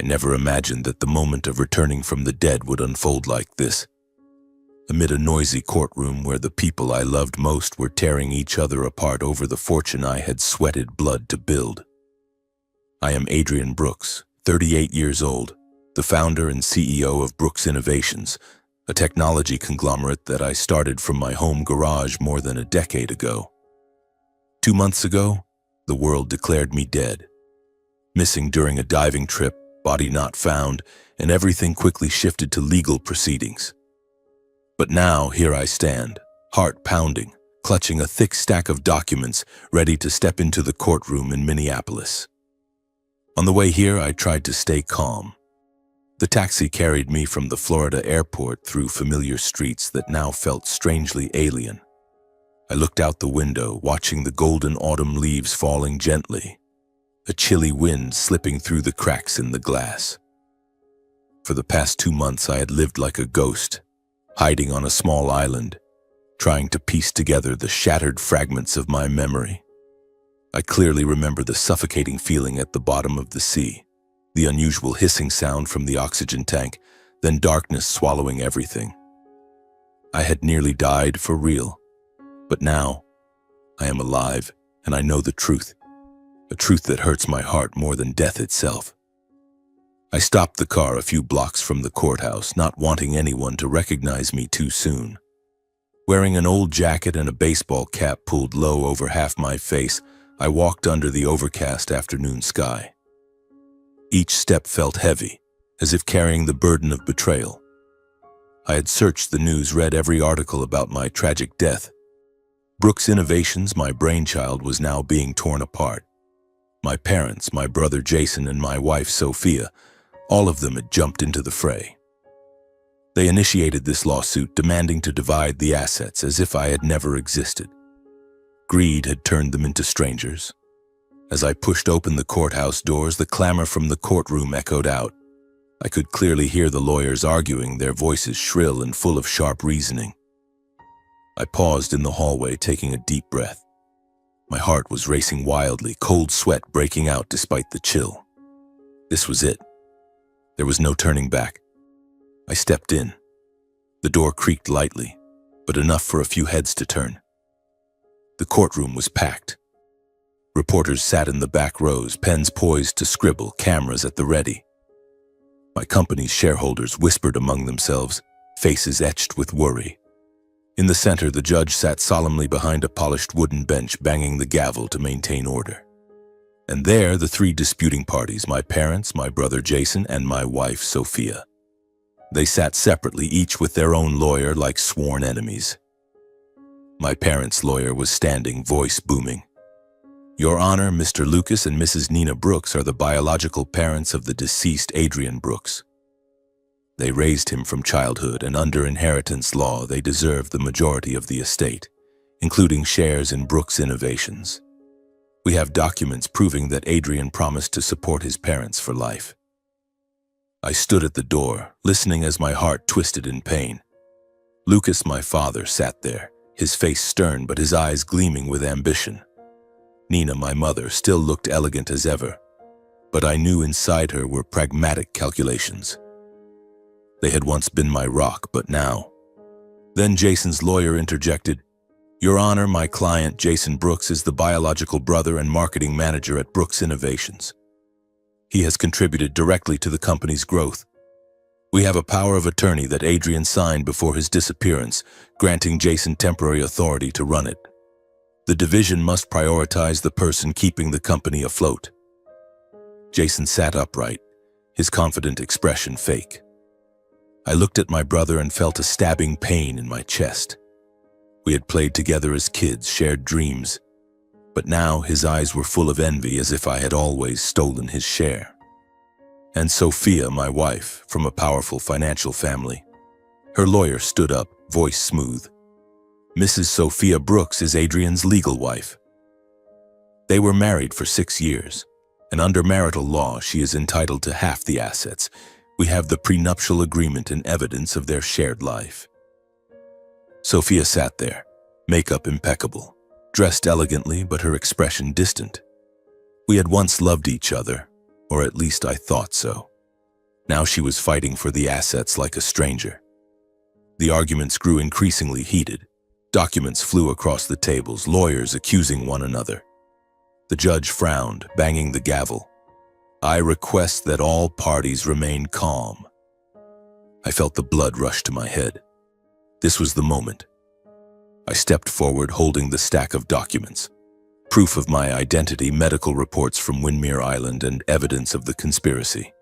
I never imagined that the moment of returning from the dead would unfold like this. Amid a noisy courtroom where the people I loved most were tearing each other apart over the fortune I had sweated blood to build. I am Adrian Brooks, 38 years old, the founder and CEO of Brooks Innovations, a technology conglomerate that I started from my home garage more than a decade ago. 2 months ago, the world declared me dead. Missing during a diving trip, body not found, and everything quickly shifted to legal proceedings. But now, here I stand, heart pounding, clutching a thick stack of documents, ready to step into the courtroom in Minneapolis. On the way here, I tried to stay calm. The taxi carried me from the Florida airport through familiar streets that now felt strangely alien. I looked out the window, watching the golden autumn leaves falling gently, a chilly wind slipping through the cracks in the glass. For the past 2 months, I had lived like a ghost, hiding on a small island, trying to piece together the shattered fragments of my memory. I clearly remember the suffocating feeling at the bottom of the sea, the unusual hissing sound from the oxygen tank, then darkness swallowing everything. I had nearly died for real, but now I am alive and I know the truth, a truth that hurts my heart more than death itself. I stopped the car a few blocks from the courthouse, not wanting anyone to recognize me too soon. Wearing an old jacket and a baseball cap pulled low over half my face, I walked under the overcast afternoon sky. Each step felt heavy, as if carrying the burden of betrayal. I had searched the news, read every article about my tragic death. Brooks Innovations, my brainchild, was now being torn apart. My parents, my brother Jason, and my wife Sophia, all of them had jumped into the fray. They initiated this lawsuit, demanding to divide the assets as if I had never existed. Greed had turned them into strangers. As I pushed open the courthouse doors, the clamor from the courtroom echoed out. I could clearly hear the lawyers arguing, their voices shrill and full of sharp reasoning. I paused in the hallway, taking a deep breath. My heart was racing wildly, cold sweat breaking out despite the chill. This was it. There was no turning back. I stepped in. The door creaked lightly, but enough for a few heads to turn. The courtroom was packed. Reporters sat in the back rows, pens poised to scribble, cameras at the ready. My company's shareholders whispered among themselves, faces etched with worry. In the center, the judge sat solemnly behind a polished wooden bench, banging the gavel to maintain order. And there, the 3 disputing parties, my parents, my brother Jason, and my wife Sophia. They sat separately, each with their own lawyer, like sworn enemies. My parents' lawyer was standing, voice booming. "Your Honor, Mr. Lucas and Mrs. Nina Brooks are the biological parents of the deceased Adrian Brooks. They raised him from childhood, and under inheritance law, they deserve the majority of the estate, including shares in Brooks Innovations. We have documents proving that Adrian promised to support his parents for life." I stood at the door, listening as my heart twisted in pain. Lucas, my father, sat there, his face stern but his eyes gleaming with ambition. Nina, my mother, still looked elegant as ever, but I knew inside her were pragmatic calculations. They had once been my rock, but now. Then Jason's lawyer interjected, "Your Honor, my client, Jason Brooks, is the biological brother and marketing manager at Brooks Innovations. He has contributed directly to the company's growth. We have a power of attorney that Adrian signed before his disappearance, granting Jason temporary authority to run it. The division must prioritize the person keeping the company afloat." Jason sat upright, his confident expression fake. I looked at my brother and felt a stabbing pain in my chest. We had played together as kids, shared dreams, but now his eyes were full of envy, as if I had always stolen his share. And Sophia, my wife, from a powerful financial family. Her lawyer stood up, voice smooth. "Mrs. Sophia Brooks is Adrian's legal wife. They were married for 6 years, and under marital law, she is entitled to half the assets. We have the prenuptial agreement and evidence of their shared life." Sophia sat there, makeup impeccable, dressed elegantly, but her expression distant. We had once loved each other, or at least I thought so. Now she was fighting for the assets like a stranger. The arguments grew increasingly heated. Documents flew across the tables, lawyers accusing one another. The judge frowned, banging the gavel. "I request that all parties remain calm." I felt the blood rush to my head. This was the moment. I stepped forward, holding the stack of documents. Proof of my identity, medical reports from Windmere Island, and evidence of the conspiracy.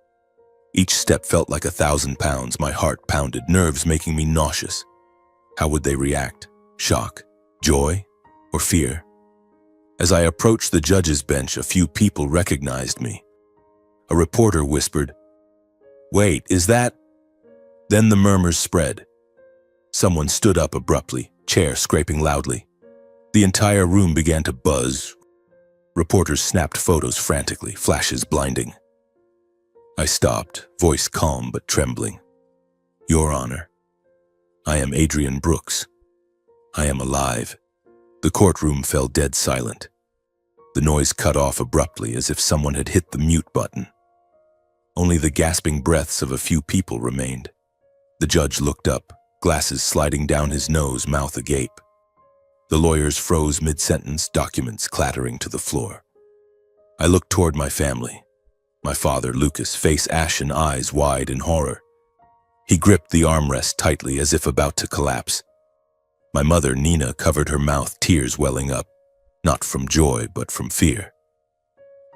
Each step felt like 1,000 pounds. My heart pounded, nerves making me nauseous. How would they react? Shock, joy, or fear? As I approached the judge's bench, a few people recognized me. A reporter whispered, "Wait, is that?" Then the murmurs spread. Someone stood up abruptly, chair scraping loudly. The entire room began to buzz. Reporters snapped photos frantically, flashes blinding. I stopped, voice calm but trembling. "Your Honor, I am Adrian Brooks. I am alive." The courtroom fell dead silent. The noise cut off abruptly, as if someone had hit the mute button. Only the gasping breaths of a few people remained. The judge looked up, glasses sliding down his nose, mouth agape. The lawyers froze mid-sentence, documents clattering to the floor. I looked toward my family. My father, Lucas, face ashen, eyes wide in horror. He gripped the armrest tightly, as if about to collapse. My mother, Nina, covered her mouth, tears welling up, not from joy, but from fear.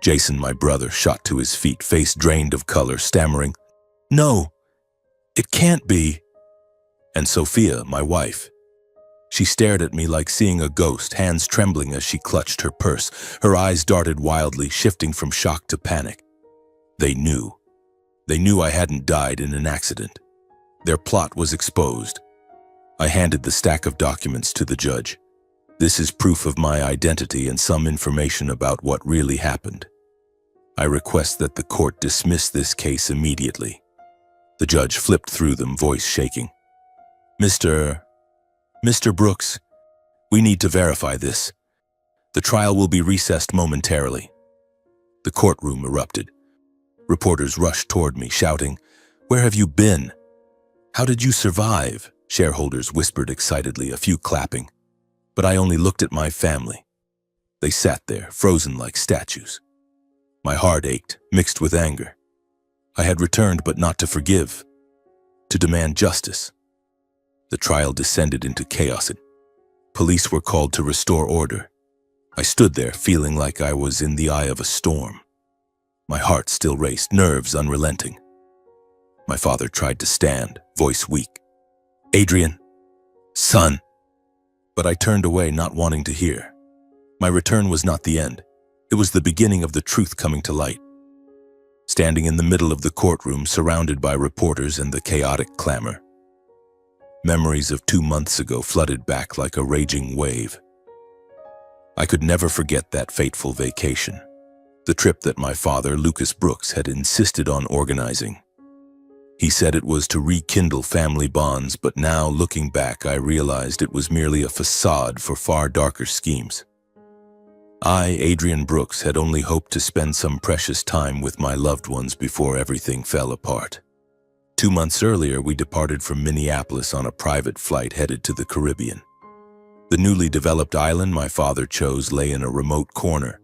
Jason, my brother, shot to his feet, face drained of color, stammering, "No, it can't be." And Sophia, my wife. She stared at me like seeing a ghost, hands trembling as she clutched her purse. Her eyes darted wildly, shifting from shock to panic. They knew. They knew I hadn't died in an accident. Their plot was exposed. I handed the stack of documents to the judge. "This is proof of my identity and some information about what really happened. I request that the court dismiss this case immediately." The judge flipped through them, voice shaking. Mr. Brooks, we need to verify this. The trial will be recessed momentarily." The courtroom erupted. Reporters rushed toward me, shouting, "Where have you been? How did you survive?" Shareholders whispered excitedly, a few clapping. But I only looked at my family. They sat there, frozen like statues. My heart ached, mixed with anger. I had returned, but not to forgive, to demand justice. The trial descended into chaos. Police were called to restore order. I stood there, feeling like I was in the eye of a storm. My heart still raced, nerves unrelenting. My father tried to stand, voice weak. "Adrian, son." But I turned away, not wanting to hear. My return was not the end. It was the beginning of the truth coming to light. Standing in the middle of the courtroom, surrounded by reporters and the chaotic clamor, memories of 2 months ago flooded back like a raging wave. I could never forget that fateful vacation, the trip that my father, Lucas Brooks, had insisted on organizing. He said it was to rekindle family bonds, but now, looking back, I realized it was merely a facade for far darker schemes. I, Adrian Brooks, had only hoped to spend some precious time with my loved ones before everything fell apart. 2 months earlier, we departed from Minneapolis on a private flight headed to the Caribbean. The newly developed island my father chose lay in a remote corner,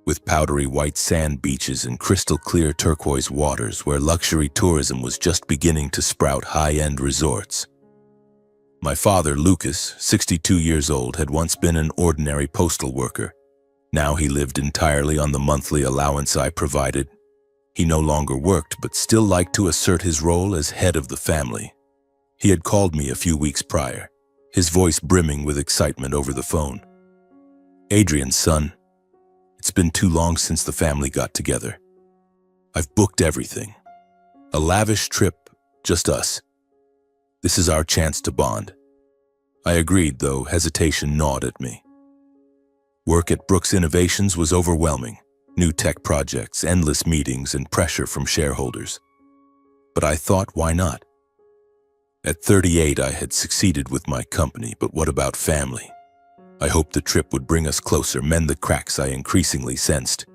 with powdery white sand beaches and crystal-clear turquoise waters where luxury tourism was just beginning to sprout high-end resorts. My father, Lucas, 62 years old, had once been an ordinary postal worker. Now he lived entirely on the monthly allowance I provided. He no longer worked, but still liked to assert his role as head of the family. He had called me a few weeks prior, his voice brimming with excitement over the phone. "Adrian, son, it's been too long since the family got together. I've booked everything. A lavish trip, just us. This is our chance to bond." I agreed, though hesitation gnawed at me. Work at Brooks Innovations was overwhelming. New tech projects, endless meetings, and pressure from shareholders. But I thought, why not? At 38, I had succeeded with my company, but what about family? I hoped the trip would bring us closer, mend the cracks I increasingly sensed.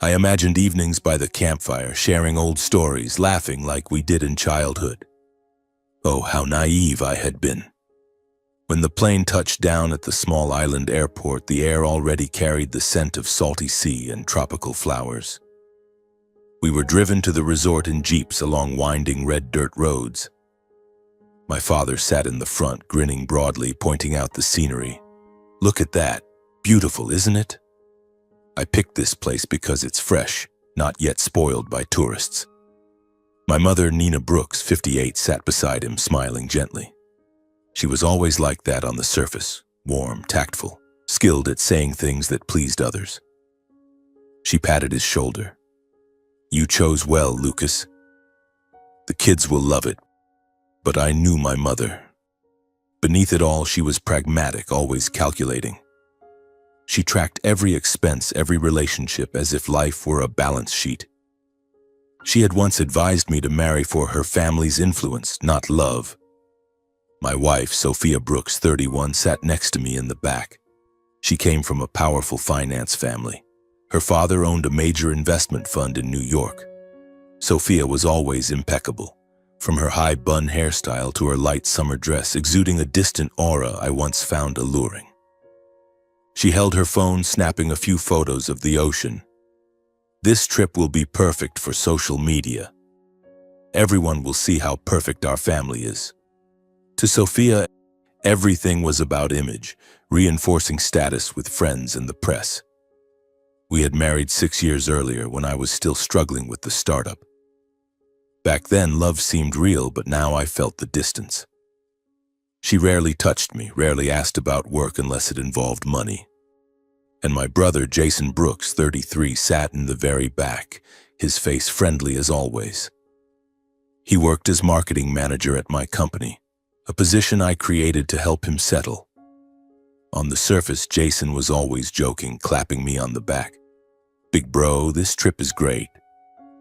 I imagined evenings by the campfire, sharing old stories, laughing like we did in childhood. Oh, how naive I had been. When the plane touched down at the small island airport, the air already carried the scent of salty sea and tropical flowers. We were driven to the resort in jeeps along winding red dirt roads. My father sat in the front, grinning broadly, pointing out the scenery. "Look at that. Beautiful, isn't it?" I picked this place because it's fresh, not yet spoiled by tourists. My mother, Nina Brooks, 58, sat beside him, smiling gently. She was always like that on the surface, warm, tactful, skilled at saying things that pleased others. She patted his shoulder. "You chose well, Lucas. The kids will love it." But I knew my mother. Beneath it all, she was pragmatic, always calculating. She tracked every expense, every relationship, as if life were a balance sheet. She had once advised me to marry for her family's influence, not love. My wife, Sophia Brooks, 31, sat next to me in the back. She came from a powerful finance family. Her father owned a major investment fund in New York. Sophia was always impeccable, from her high bun hairstyle to her light summer dress, exuding a distant aura I once found alluring. She held her phone, snapping a few photos of the ocean. "This trip will be perfect for social media. Everyone will see how perfect our family is." To Sophia, everything was about image, reinforcing status with friends and the press. We had married 6 years earlier when I was still struggling with the startup. Back then, love seemed real, but now I felt the distance. She rarely touched me, rarely asked about work unless it involved money. And my brother, Jason Brooks, 33, sat in the very back, his face friendly as always. He worked as marketing manager at my company, a position I created to help him settle. On the surface, Jason was always joking, clapping me on the back. "Big bro, this trip is great.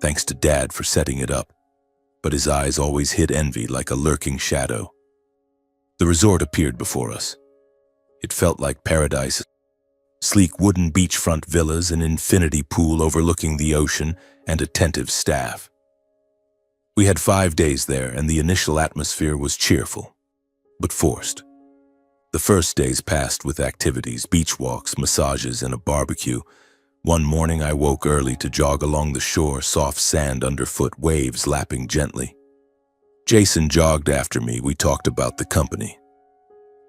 Thanks to Dad for setting it up." But his eyes always hid envy like a lurking shadow. The resort appeared before us. It felt like paradise. Sleek wooden beachfront villas, an infinity pool overlooking the ocean, and attentive staff. We had 5 days there, and the initial atmosphere was cheerful, but forced. The first days passed with activities, beach walks, massages, and a barbecue. One morning I woke early to jog along the shore, soft sand underfoot, waves lapping gently. Jason jogged after me. We talked about the company.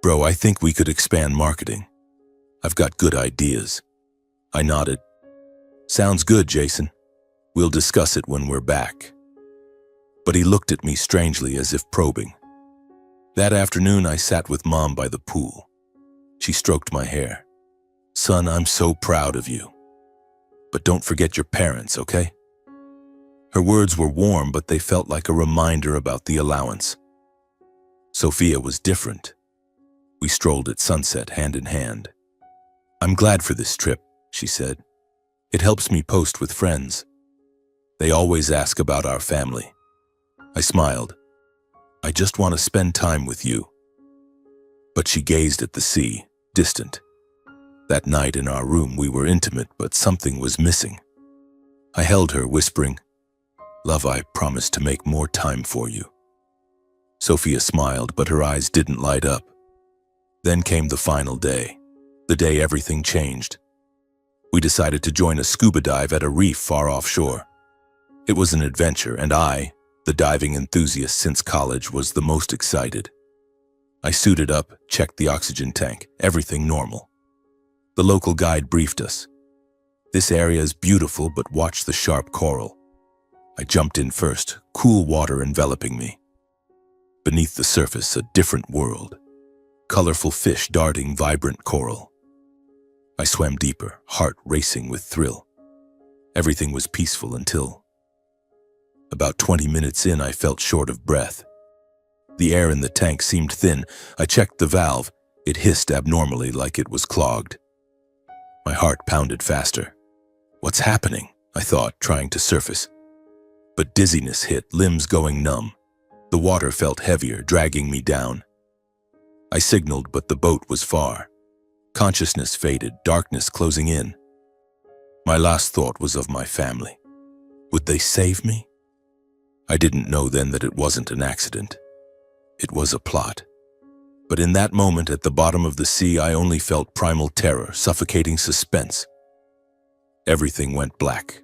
"Bro, I think we could expand marketing. I've got good ideas." I nodded. "Sounds good, Jason. We'll discuss it when we're back." But he looked at me strangely, as if probing. That afternoon I sat with Mom by the pool. She stroked my hair. "Son, I'm so proud of you. But don't forget your parents, okay?" Her words were warm, but they felt like a reminder about the allowance. Sophia was different. We strolled at sunset, hand in hand. "I'm glad for this trip," she said. "It helps me post with friends. They always ask about our family." I smiled. "I just want to spend time with you." But she gazed at the sea, distant. That night in our room we were intimate, but something was missing. I held her, whispering, "Love, I promise to make more time for you." Sophia smiled, but her eyes didn't light up. Then came the final day, the day everything changed. We decided to join a scuba dive at a reef far offshore. It was an adventure, and I, the diving enthusiast since college, was the most excited. I suited up, checked the oxygen tank, everything normal. The local guide briefed us. "This area is beautiful, but watch the sharp coral." I jumped in first, cool water enveloping me. Beneath the surface, a different world. Colorful fish darting vibrant coral. I swam deeper, heart racing with thrill. Everything was peaceful until... About 20 minutes in, I felt short of breath. The air in the tank seemed thin. I checked the valve. It hissed abnormally, like it was clogged. My heart pounded faster. "What's happening?" I thought, trying to surface. But dizziness hit, limbs going numb. The water felt heavier, dragging me down. I signaled, but the boat was far. Consciousness faded, darkness closing in. My last thought was of my family. Would they save me? I didn't know then that it wasn't an accident. It was a plot. But in that moment at the bottom of the sea, I only felt primal terror, suffocating suspense. Everything went black.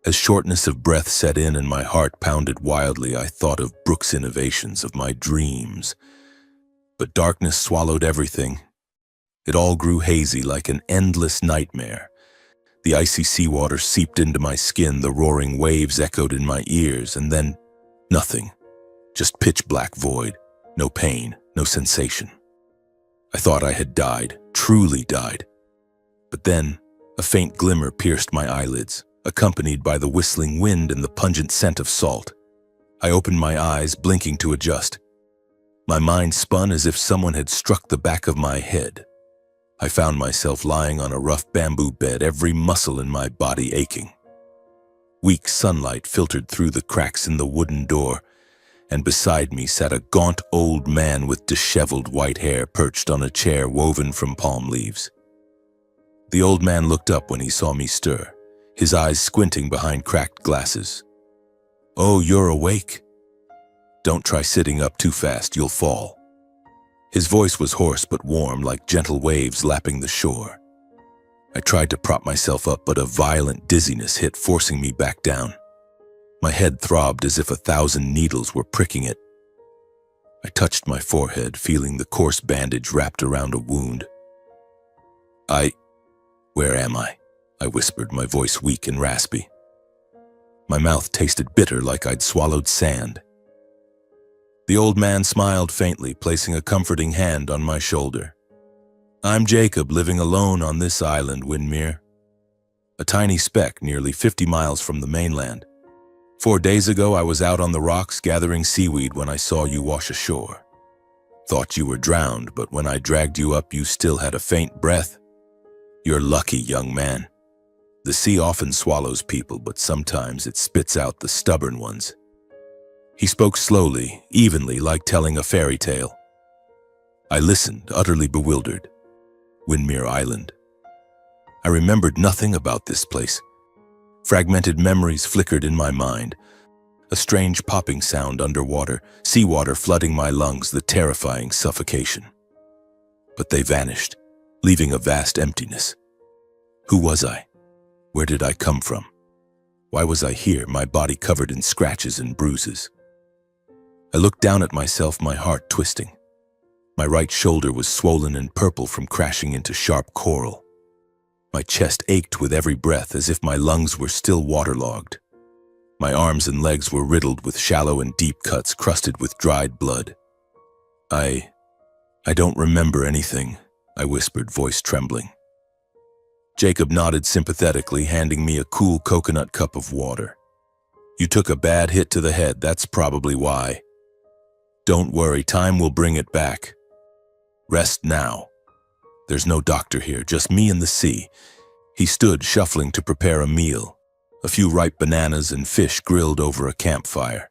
As shortness of breath set in and my heart pounded wildly, I thought of Brooks' innovations, of my dreams. But darkness swallowed everything. It all grew hazy like an endless nightmare. The icy seawater seeped into my skin, the roaring waves echoed in my ears, and then nothing. Just pitch-black void. No pain, no sensation. I thought I had died, truly died. But then, a faint glimmer pierced my eyelids, accompanied by the whistling wind and the pungent scent of salt. I opened my eyes, blinking to adjust. My mind spun as if someone had struck the back of my head. I found myself lying on a rough bamboo bed, every muscle in my body aching. Weak sunlight filtered through the cracks in the wooden door, and beside me sat a gaunt old man with disheveled white hair perched on a chair woven from palm leaves. The old man looked up when he saw me stir, his eyes squinting behind cracked glasses. "Oh, you're awake? Don't try sitting up too fast, you'll fall." His voice was hoarse but warm, like gentle waves lapping the shore. I tried to prop myself up, but a violent dizziness hit, forcing me back down. My head throbbed as if 1,000 needles were pricking it. I touched my forehead, feeling the coarse bandage wrapped around a wound. Where am I?" I whispered, my voice weak and raspy. My mouth tasted bitter, like I'd swallowed sand. The old man smiled faintly, placing a comforting hand on my shoulder. "I'm Jacob, living alone on this island, Windmere. A tiny speck nearly 50 miles from the mainland. 4 days ago, I was out on the rocks gathering seaweed when I saw you wash ashore. Thought you were drowned, but when I dragged you up, you still had a faint breath. You're lucky, young man. The sea often swallows people, but sometimes it spits out the stubborn ones." He spoke slowly, evenly, like telling a fairy tale. I listened, utterly bewildered. Windmere Island. I remembered nothing about this place. Fragmented memories flickered in my mind. A strange popping sound underwater, seawater flooding my lungs, the terrifying suffocation. But they vanished, leaving a vast emptiness. Who was I? Where did I come from? Why was I here, my body covered in scratches and bruises? I looked down at myself, my heart twisting. My right shoulder was swollen and purple from crashing into sharp coral. My chest ached with every breath, as if my lungs were still waterlogged. My arms and legs were riddled with shallow and deep cuts crusted with dried blood. I don't remember anything," I whispered, voice trembling. Jacob nodded sympathetically, handing me a cool coconut cup of water. "You took a bad hit to the head, that's probably why. Don't worry, time will bring it back. Rest now. There's no doctor here, just me and the sea." He stood, shuffling to prepare a meal, a few ripe bananas and fish grilled over a campfire.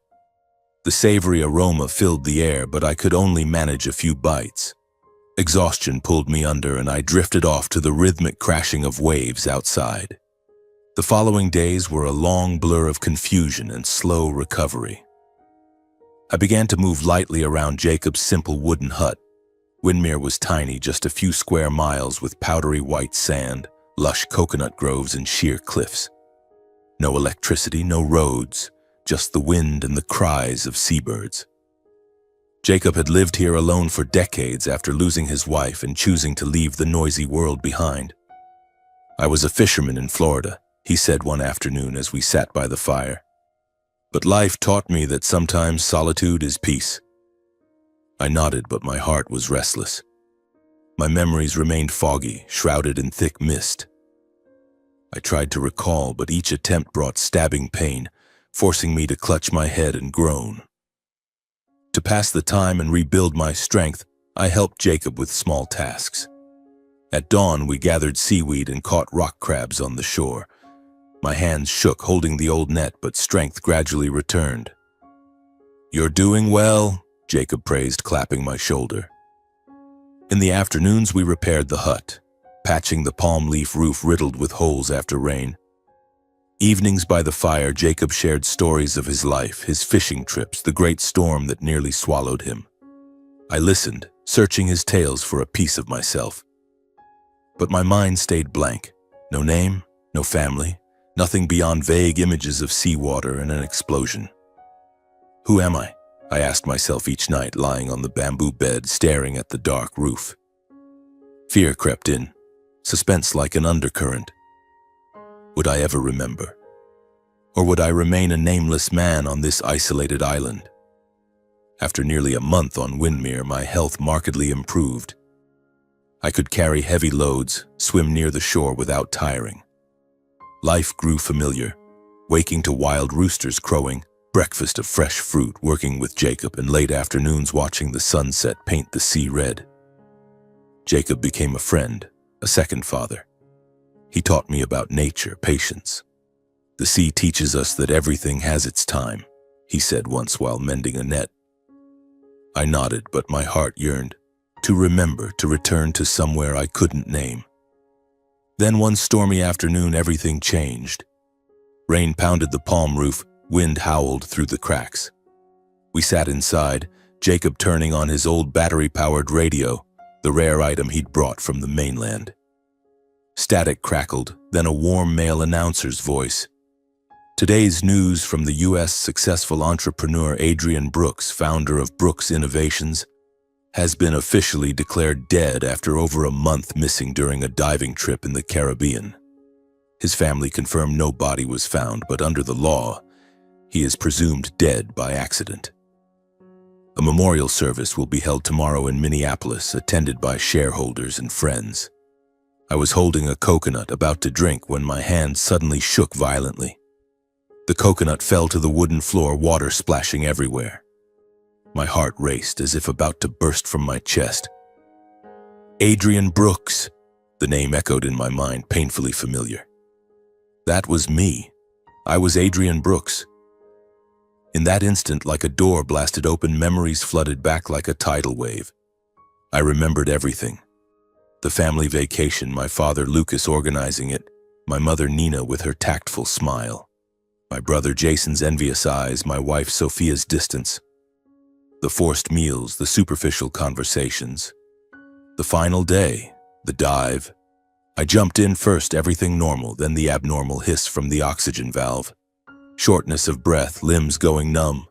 The savory aroma filled the air, but I could only manage a few bites. Exhaustion pulled me under, and I drifted off to the rhythmic crashing of waves outside. The following days were a long blur of confusion and slow recovery. I began to move lightly around Jacob's simple wooden hut. Windmere was tiny, just a few square miles with powdery white sand, lush coconut groves, and sheer cliffs. No electricity, no roads, just the wind and the cries of seabirds. Jacob had lived here alone for decades after losing his wife and choosing to leave the noisy world behind. "I was a fisherman in Florida," he said one afternoon as we sat by the fire. "But life taught me that sometimes solitude is peace." I nodded, but my heart was restless. My memories remained foggy, shrouded in thick mist. I tried to recall, but each attempt brought stabbing pain, forcing me to clutch my head and groan. To pass the time and rebuild my strength, I helped Jacob with small tasks. At dawn, we gathered seaweed and caught rock crabs on the shore. My hands shook holding the old net, but strength gradually returned. "You're doing well," Jacob praised, clapping my shoulder. In the afternoons, we repaired the hut. patching the palm leaf roof riddled with holes after rain. Evenings by the fire, Jacob shared stories of his life, his fishing trips, the great storm that nearly swallowed him. I listened, searching his tales for a piece of myself. But my mind stayed blank. No name, no family, nothing beyond vague images of seawater and an explosion. Who am I? I asked myself each night, lying on the bamboo bed, staring at the dark roof. Fear crept in, suspense like an undercurrent. Would I ever remember? Or would I remain a nameless man on this isolated island? After nearly a month on Windmere, my health markedly improved. I could carry heavy loads, swim near the shore without tiring. Life grew familiar, waking to wild roosters crowing, breakfast of fresh fruit, working with Jacob, and late afternoons watching the sunset paint the sea red. Jacob became a friend, a second father. He taught me about nature, patience. The sea teaches us that everything has its time, he said once while mending a net. I nodded, but my heart yearned. To remember, to return to somewhere I couldn't name. Then one stormy afternoon, everything changed. Rain pounded the palm roof, wind howled through the cracks. We sat inside, Jacob turning on his old battery-powered radio, the rare item he'd brought from the mainland. Static crackled, then a warm male announcer's voice. Today's news from the U.S. successful entrepreneur Adrian Brooks, founder of Brooks Innovations, has been officially declared dead after over a month missing during a diving trip in the Caribbean. His family confirmed no body was found, but under the law, he is presumed dead by accident. A memorial service will be held tomorrow in Minneapolis, attended by shareholders and friends. I was holding a coconut about to drink when my hand suddenly shook violently. The coconut fell to the wooden floor, water splashing everywhere. My heart raced as if about to burst from my chest. Adrian Brooks, the name echoed in my mind, painfully familiar. That was me. I was Adrian Brooks. In that instant, like a door blasted open, memories flooded back like a tidal wave. I remembered everything. The family vacation, my father Lucas organizing it, my mother Nina with her tactful smile, my brother Jason's envious eyes, my wife Sophia's distance, the forced meals, the superficial conversations, the final day, the dive. I jumped in first, everything normal, then the abnormal hiss from the oxygen valve. Shortness of breath, limbs going numb.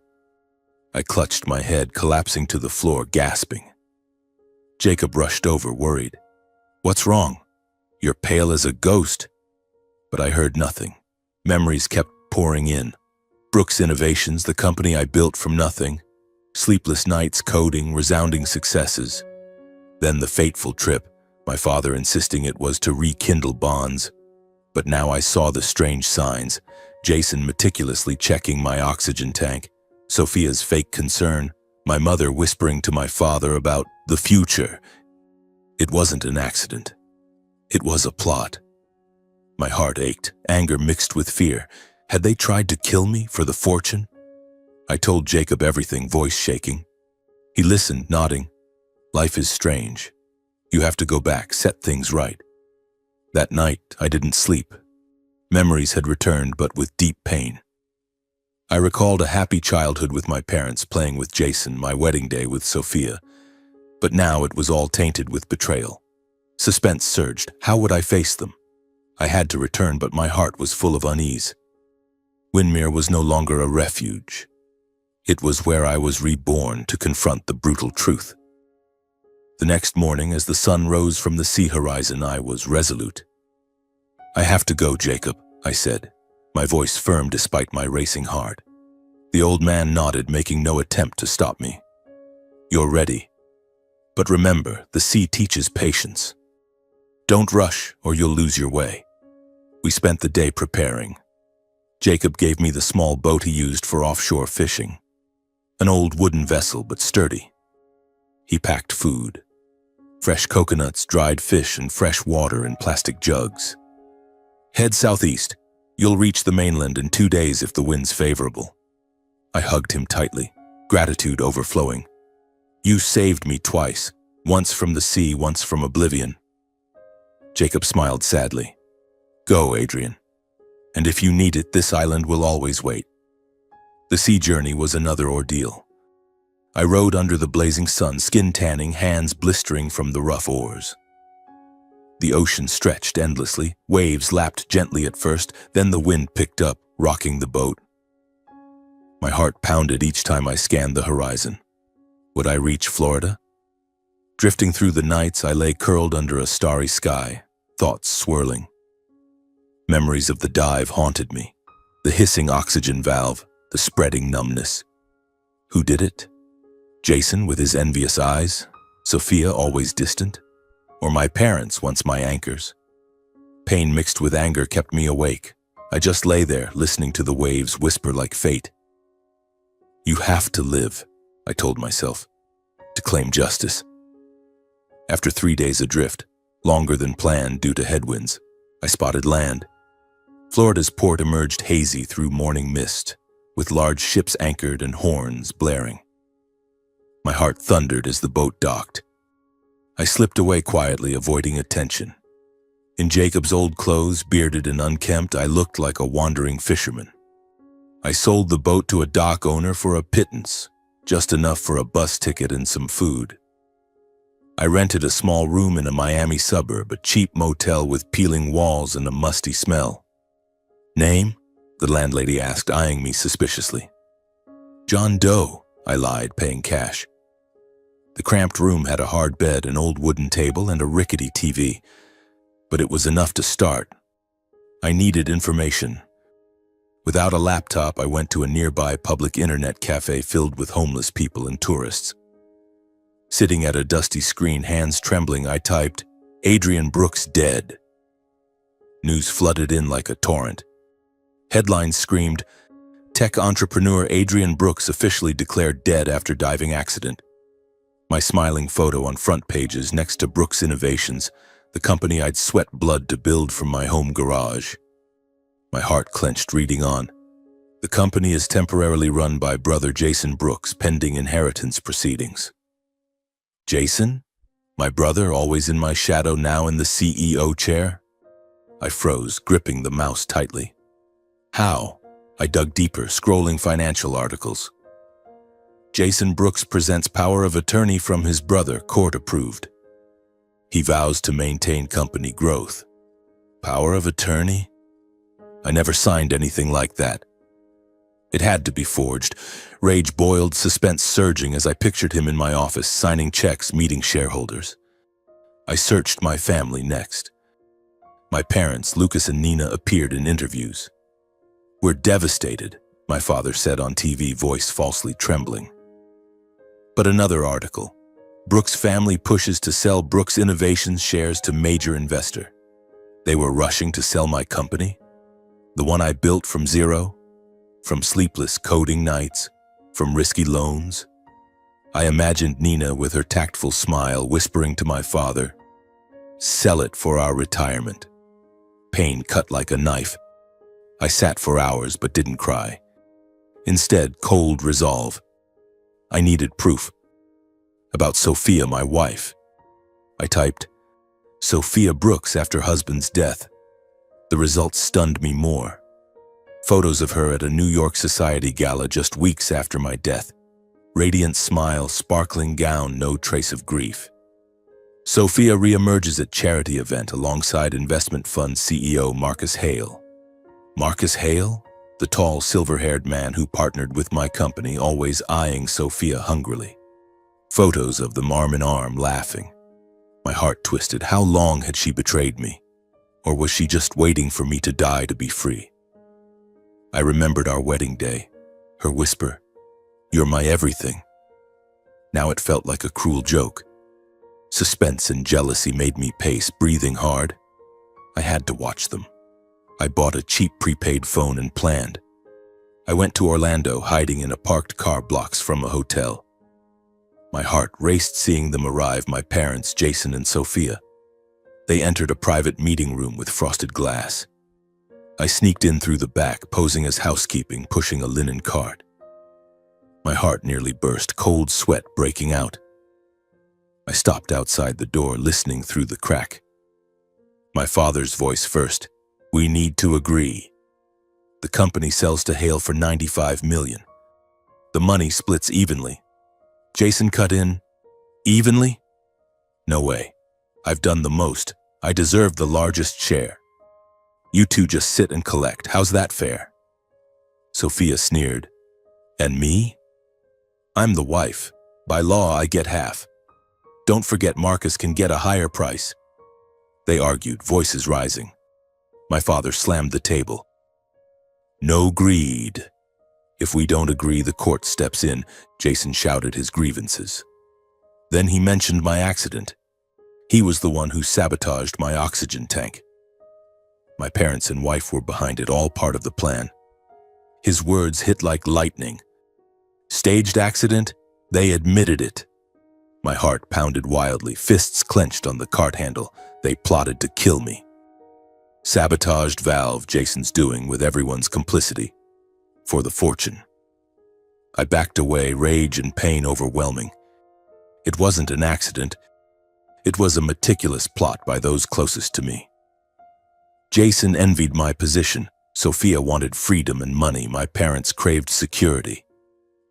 I clutched my head, collapsing to the floor, gasping. Jacob rushed over, worried. What's wrong? You're pale as a ghost. But I heard nothing. Memories kept pouring in. Brooks Innovations, the company I built from nothing. Sleepless nights, coding, resounding successes. Then the fateful trip, my father insisting it was to rekindle bonds. But now I saw the strange signs. Jason meticulously checking my oxygen tank, Sophia's fake concern, my mother whispering to my father about the future. It wasn't an accident. It was a plot. My heart ached, anger mixed with fear. Had they tried to kill me for the fortune? I told Jacob everything, voice shaking. He listened, nodding. Life is strange. You have to go back, set things right. That night, I didn't sleep. Memories had returned, but with deep pain. I recalled a happy childhood with my parents, playing with Jason, my wedding day with Sophia. But now it was all tainted with betrayal. Suspense surged. How would I face them? I had to return, but my heart was full of unease. Windmere was no longer a refuge. It was where I was reborn to confront the brutal truth. The next morning, as the sun rose from the sea horizon, I was resolute. I have to go, Jacob, I said, my voice firm despite my racing heart. The old man nodded, making no attempt to stop me. You're ready. But remember, the sea teaches patience. Don't rush, or you'll lose your way. We spent the day preparing. Jacob gave me the small boat he used for offshore fishing. An old wooden vessel, but sturdy. He packed food. Fresh coconuts, dried fish, and fresh water in plastic jugs. Head southeast. You'll reach the mainland in 2 days if the wind's favorable. I hugged him tightly, gratitude overflowing. You saved me twice, once from the sea, once from oblivion. Jacob smiled sadly. Go, Adrian. And if you need it, this island will always wait. The sea journey was another ordeal. I rowed under the blazing sun, skin tanning, hands blistering from the rough oars. The ocean stretched endlessly. Waves lapped gently at first, then the wind picked up, rocking the boat. My heart pounded each time I scanned the horizon. Would I reach Florida? Drifting through the nights, I lay curled under a starry sky, thoughts swirling. Memories of the dive haunted me. The hissing oxygen valve, the spreading numbness. Who did it? Jason with his envious eyes? Sophia always distant? Or my parents, once my anchors? Pain mixed with anger kept me awake. I just lay there, listening to the waves whisper like fate. You have to live, I told myself, to claim justice. After 3 days adrift, longer than planned due to headwinds, I spotted land. Florida's port emerged hazy through morning mist, with large ships anchored and horns blaring. My heart thundered as the boat docked. I slipped away quietly, avoiding attention. In Jacob's old clothes, bearded and unkempt, I looked like a wandering fisherman. I sold the boat to a dock owner for a pittance, just enough for a bus ticket and some food. I rented a small room in a Miami suburb, a cheap motel with peeling walls and a musty smell. Name? The landlady asked, eyeing me suspiciously. John Doe, I lied, paying cash. The cramped room had a hard bed, an old wooden table, and a rickety TV. But it was enough to start. I needed information. Without a laptop, I went to a nearby public internet cafe filled with homeless people and tourists. Sitting at a dusty screen, hands trembling, I typed, Adrian Brooks dead. News flooded in like a torrent. Headlines screamed, tech entrepreneur Adrian Brooks officially declared dead after diving accident. My smiling photo on front pages next to Brooks Innovations, the company I'd sweat blood to build from my home garage. My heart clenched reading on. The company is temporarily run by brother Jason Brooks, pending inheritance proceedings. Jason? My brother, always in my shadow, now in the CEO chair? I froze, gripping the mouse tightly. How? I dug deeper, scrolling financial articles. Jason Brooks presents power of attorney from his brother, court approved. He vows to maintain company growth. Power of attorney? I never signed anything like that. It had to be forged. Rage boiled, suspense surging as I pictured him in my office, signing checks, meeting shareholders. I searched my family next. My parents, Lucas and Nina, appeared in interviews. We're devastated, my father said on TV, voice falsely trembling. But another article. Brooks family pushes to sell Brooks Innovations shares to major investor. They were rushing to sell my company? The one I built from zero? From sleepless coding nights? From risky loans? I imagined Nina with her tactful smile whispering to my father, sell it for our retirement. Pain cut like a knife. I sat for hours but didn't cry. Instead, cold resolve. I needed proof. About Sophia, my wife. I typed, Sophia Brooks after husband's death. The results stunned me more. Photos of her at a New York Society gala just weeks after my death. Radiant smile, sparkling gown, no trace of grief. Sophia reemerges at charity event alongside investment fund CEO Marcus Hale. Marcus Hale? The tall, silver-haired man who partnered with my company, always eyeing Sophia hungrily. Photos of them arm in arm, laughing. My heart twisted. How long had she betrayed me? Or was she just waiting for me to die to be free? I remembered our wedding day. Her whisper, you're my everything. Now it felt like a cruel joke. Suspense and jealousy made me pace, breathing hard. I had to watch them. I bought a cheap prepaid phone and planned. I went to Orlando, hiding in a parked car blocks from a hotel. My heart raced seeing them arrive, my parents, Jason and Sophia. They entered a private meeting room with frosted glass. I sneaked in through the back, posing as housekeeping, pushing a linen cart. My heart nearly burst, cold sweat breaking out. I stopped outside the door, listening through the crack. My father's voice first. We need to agree. The company sells to Hale for $95 million. The money splits evenly. Jason cut in. Evenly? No way. I've done the most. I deserve the largest share. You two just sit and collect. How's that fair? Sophia sneered. And me? I'm the wife. By law, I get half. Don't forget Marcus can get a higher price. They argued, voices rising. My father slammed the table. No greed. If we don't agree, the court steps in, Jason shouted his grievances. Then he mentioned my accident. He was the one who sabotaged my oxygen tank. My parents and wife were behind it, all part of the plan. His words hit like lightning. Staged accident? They admitted it. My heart pounded wildly, fists clenched on the cart handle. They plotted to kill me. Sabotaged valve, Jason's doing with everyone's complicity. For the fortune. I backed away, rage and pain overwhelming. It wasn't an accident. It was a meticulous plot by those closest to me. Jason envied my position. Sophia wanted freedom and money. My parents craved security.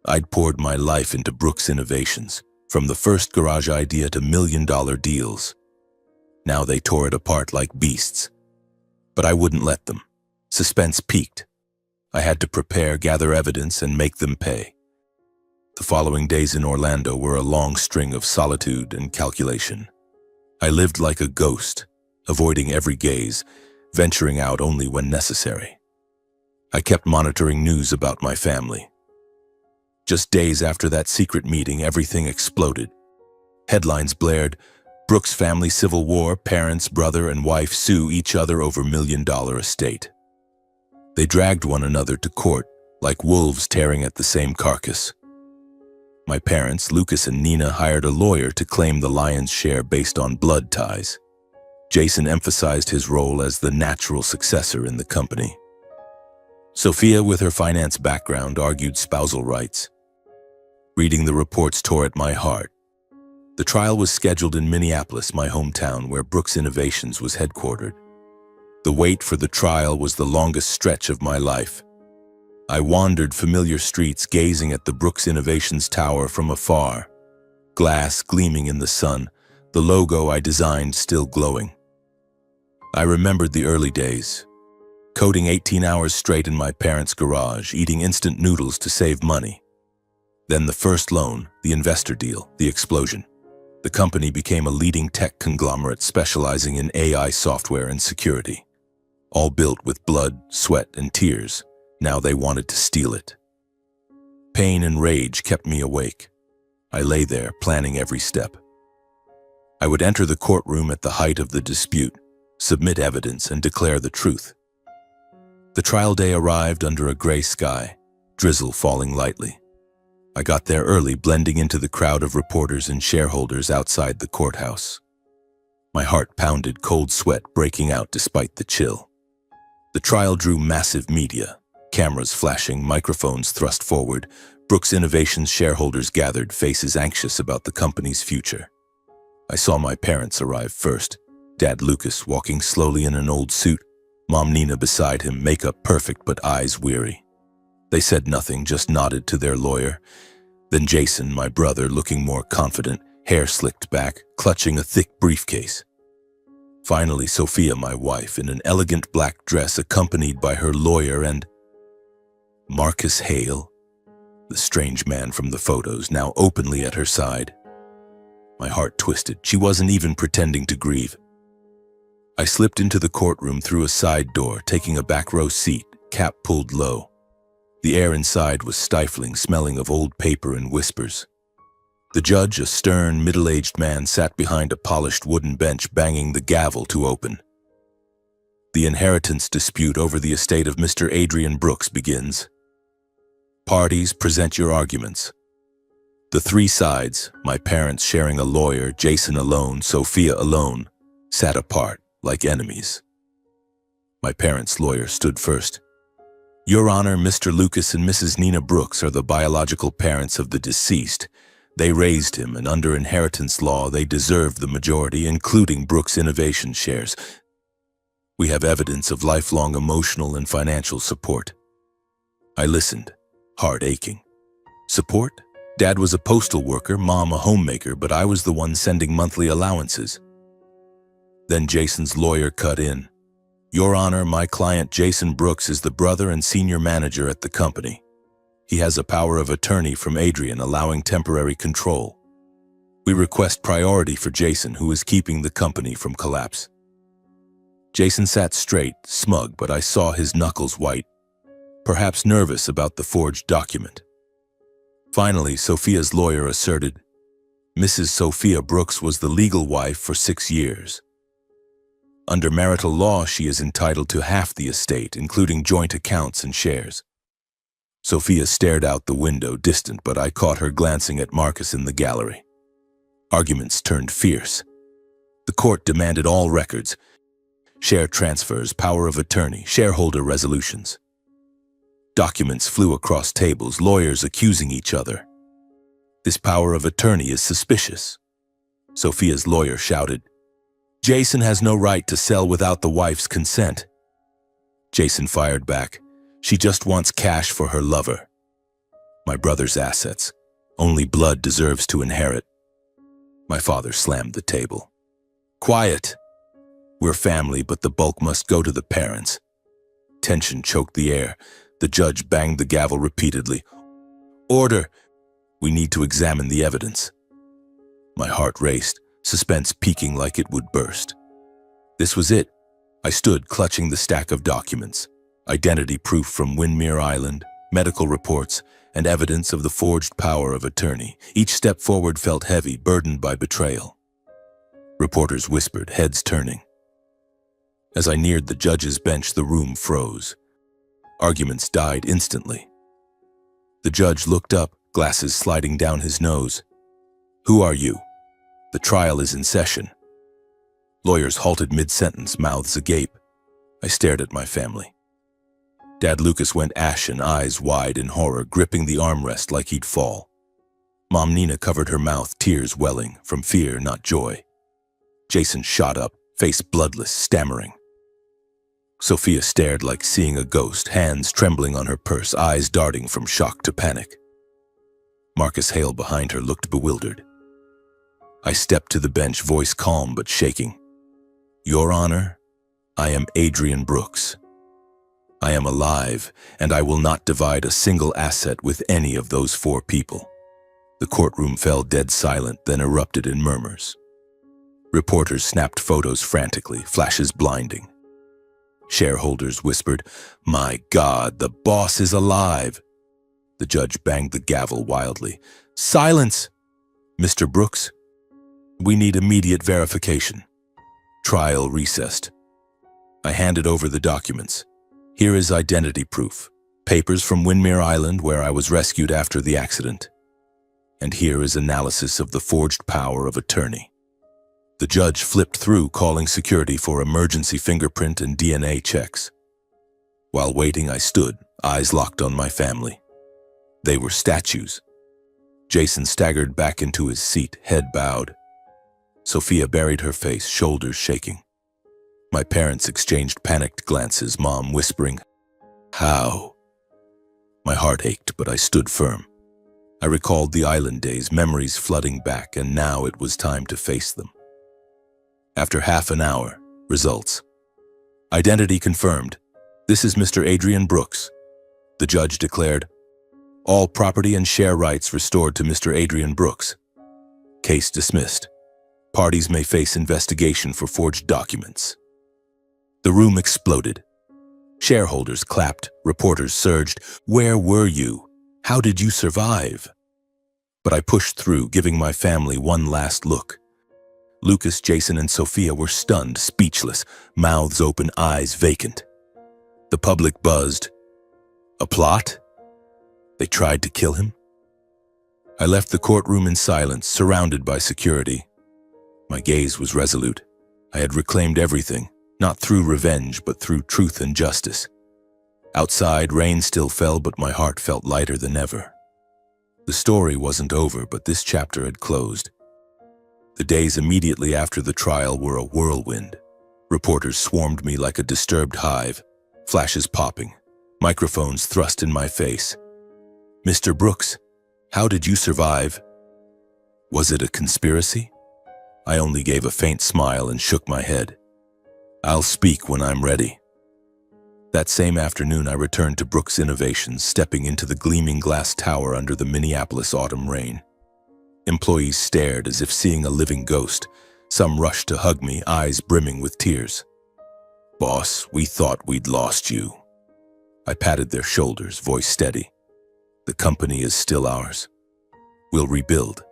I'd poured my life into Brooks Innovations, from the first garage idea to million-dollar deals. Now they tore it apart like beasts. But I wouldn't let them. Suspense peaked. I had to prepare, gather evidence, and make them pay. The following days in Orlando were a long string of solitude and calculation. I lived like a ghost, avoiding every gaze, venturing out only when necessary. I kept monitoring news about my family. Just days after that secret meeting, everything exploded. Headlines blared, Brooks family civil war, parents, brother, and wife sue each other over million-dollar estate. They dragged one another to court, like wolves tearing at the same carcass. My parents, Lucas and Nina, hired a lawyer to claim the lion's share based on blood ties. Jason emphasized his role as the natural successor in the company. Sophia, with her finance background, argued spousal rights. Reading the reports tore at my heart. The trial was scheduled in Minneapolis, my hometown, where Brooks Innovations was headquartered. The wait for the trial was the longest stretch of my life. I wandered familiar streets, gazing at the Brooks Innovations tower from afar. Glass gleaming in the sun, the logo I designed still glowing. I remembered the early days, coding 18 hours straight in my parents' garage, eating instant noodles to save money. Then the first loan, the investor deal, the explosion. The company became a leading tech conglomerate specializing in AI software and security. All built with blood, sweat, and tears. Now they wanted to steal it. Pain and rage kept me awake. I lay there, planning every step. I would enter the courtroom at the height of the dispute, submit evidence, and declare the truth. The trial day arrived under a gray sky, drizzle falling lightly. I got there early, blending into the crowd of reporters and shareholders outside the courthouse. My heart pounded, cold sweat breaking out despite the chill. The trial drew massive media, cameras flashing, microphones thrust forward. Brooks Innovations shareholders gathered, faces anxious about the company's future. I saw my parents arrive first. Dad Lucas walking slowly in an old suit, Mom Nina beside him, makeup perfect but eyes weary. They said nothing, just nodded to their lawyer. Then Jason, my brother, looking more confident, hair slicked back, clutching a thick briefcase. Finally, Sophia, my wife, in an elegant black dress, accompanied by her lawyer and Marcus Hale, the strange man from the photos, now openly at her side. My heart twisted. She wasn't even pretending to grieve. I slipped into the courtroom through a side door, taking a back row seat, cap pulled low. The air inside was stifling, smelling of old paper and whispers. The judge, a stern, middle-aged man, sat behind a polished wooden bench, banging the gavel to open. The inheritance dispute over the estate of Mr. Adrian Brooks begins. Parties, present your arguments. The three sides, my parents sharing a lawyer, Jason alone, Sophia alone, sat apart like enemies. My parents' lawyer stood first. Your Honor, Mr. Lucas and Mrs. Nina Brooks are the biological parents of the deceased. They raised him, and under inheritance law, they deserve the majority, including Brooks Innovation shares. We have evidence of lifelong emotional and financial support. I listened, heart aching. Support? Dad was a postal worker, Mom a homemaker, but I was the one sending monthly allowances. Then Jason's lawyer cut in. Your Honor, my client Jason Brooks is the brother and senior manager at the company. He has a power of attorney from Adrian allowing temporary control. We request priority for Jason, who is keeping the company from collapse. Jason sat straight, smug, but I saw his knuckles white, perhaps nervous about the forged document. Finally, Sophia's lawyer asserted, Mrs. Sophia Brooks was the legal wife for 6 years. Under marital law, she is entitled to half the estate, including joint accounts and shares. Sophia stared out the window, distant, but I caught her glancing at Marcus in the gallery. Arguments turned fierce. The court demanded all records, share transfers, power of attorney, shareholder resolutions. Documents flew across tables, lawyers accusing each other. This power of attorney is suspicious. Sophia's lawyer shouted, Jason has no right to sell without the wife's consent. Jason fired back, she just wants cash for her lover. My brother's assets. Only blood deserves to inherit. My father slammed the table. Quiet. We're family, but the bulk must go to the parents. Tension choked the air. The judge banged the gavel repeatedly. Order! We need to examine the evidence. My heart raced, suspense peaking like it would burst. This was it. I stood clutching the stack of documents. Identity proof from Windmere Island, medical reports, and evidence of the forged power of attorney. Each step forward felt heavy, burdened by betrayal. Reporters whispered, heads turning. As I neared the judge's bench, the room froze. Arguments died instantly. The judge looked up, glasses sliding down his nose. Who are you? The trial is in session. Lawyers halted mid-sentence, mouths agape. I stared at my family. Dad Lucas went ashen, eyes wide in horror, gripping the armrest like he'd fall. Mom Nina covered her mouth, tears welling, from fear, not joy. Jason shot up, face bloodless, stammering. Sophia stared like seeing a ghost, hands trembling on her purse, eyes darting from shock to panic. Marcus Hale behind her looked bewildered. I stepped to the bench, voice calm but shaking. Your Honor, I am Adrian Brooks. I am alive, and I will not divide a single asset with any of those 4 people. The courtroom fell dead silent, then erupted in murmurs. Reporters snapped photos frantically, flashes blinding. Shareholders whispered, My God, the boss is alive. The judge banged the gavel wildly. Silence! Mr. Brooks, we need immediate verification. Trial recessed. I handed over the documents. Here is identity proof, papers from Windmere Island where I was rescued after the accident. And here is analysis of the forged power of attorney. The judge flipped through, calling security for emergency fingerprint and DNA checks. While waiting, I stood, eyes locked on my family. They were statues. Jason staggered back into his seat, head bowed. Sophia buried her face, shoulders shaking. My parents exchanged panicked glances, Mom whispering, How? My heart ached, but I stood firm. I recalled the island days, memories flooding back, and now it was time to face them. After half an hour, results. Identity confirmed. This is Mr. Adrian Brooks. The judge declared, all property and share rights restored to Mr. Adrian Brooks. Case dismissed. Parties may face investigation for forged documents. The room exploded. Shareholders clapped, reporters surged. Where were you? How did you survive? But I pushed through, giving my family one last look. Lucas, Jason, and Sophia were stunned, speechless, mouths open, eyes vacant. The public buzzed. A plot? They tried to kill him? I left the courtroom in silence, surrounded by security. My gaze was resolute. I had reclaimed everything, not through revenge, but through truth and justice. Outside, rain still fell, but my heart felt lighter than ever. The story wasn't over, but this chapter had closed. The days immediately after the trial were a whirlwind. Reporters swarmed me like a disturbed hive, flashes popping, microphones thrust in my face. "Mr. Brooks, how did you survive?" Was it a conspiracy? I only gave a faint smile and shook my head. "I'll speak when I'm ready." That same afternoon, I returned to Brooks Innovations, stepping into the gleaming glass tower under the Minneapolis autumn rain. Employees stared as if seeing a living ghost. Some rushed to hug me, eyes brimming with tears. "Boss, we thought we'd lost you." I patted their shoulders, voice steady. "The company is still ours. We'll rebuild."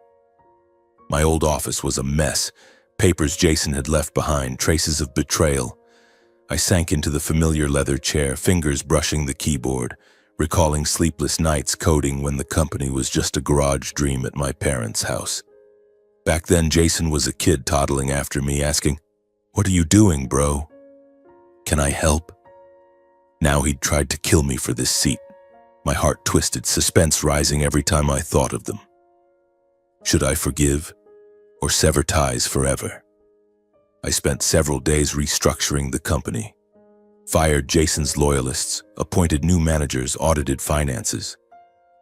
My old office was a mess. Papers Jason had left behind, traces of betrayal. I sank into the familiar leather chair, fingers brushing the keyboard, recalling sleepless nights coding when the company was just a garage dream at my parents' house. Back then, Jason was a kid toddling after me, asking, "What are you doing, bro? Can I help?" Now he'd tried to kill me for this seat. My heart twisted, suspense rising every time I thought of them. Should I forgive or sever ties forever? I spent several days restructuring the company. Fired Jason's loyalists, appointed new managers, audited finances.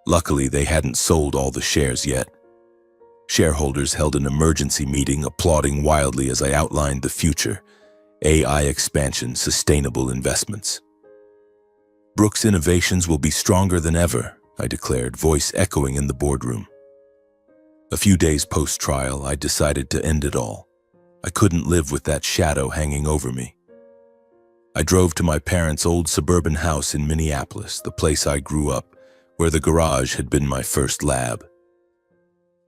Luckily, they hadn't sold all the shares yet. Shareholders held an emergency meeting, applauding wildly as I outlined the future: AI expansion, sustainable investments. "Brooks Innovations will be stronger than ever," I declared, voice echoing in the boardroom. A few days post-trial, I decided to end it all. I couldn't live with that shadow hanging over me. I drove to my parents' old suburban house in Minneapolis, the place I grew up, where the garage had been my first lab.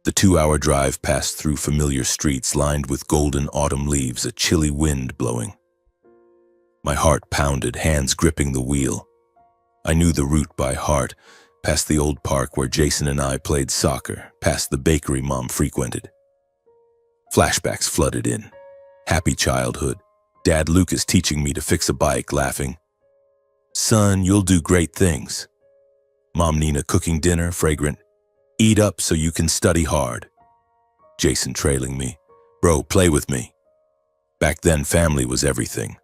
The 2-hour drive passed through familiar streets lined with golden autumn leaves, a chilly wind blowing. My heart pounded, hands gripping the wheel. I knew the route by heart, past the old park where Jason and I played soccer, past the bakery Mom frequented. Flashbacks flooded in. Happy childhood. Dad Lucas teaching me to fix a bike, laughing, "Son, you'll do great things." Mom Nina cooking dinner, fragrant, "Eat up so you can study hard." Jason trailing me, "Bro, play with me." Back then, family was everything.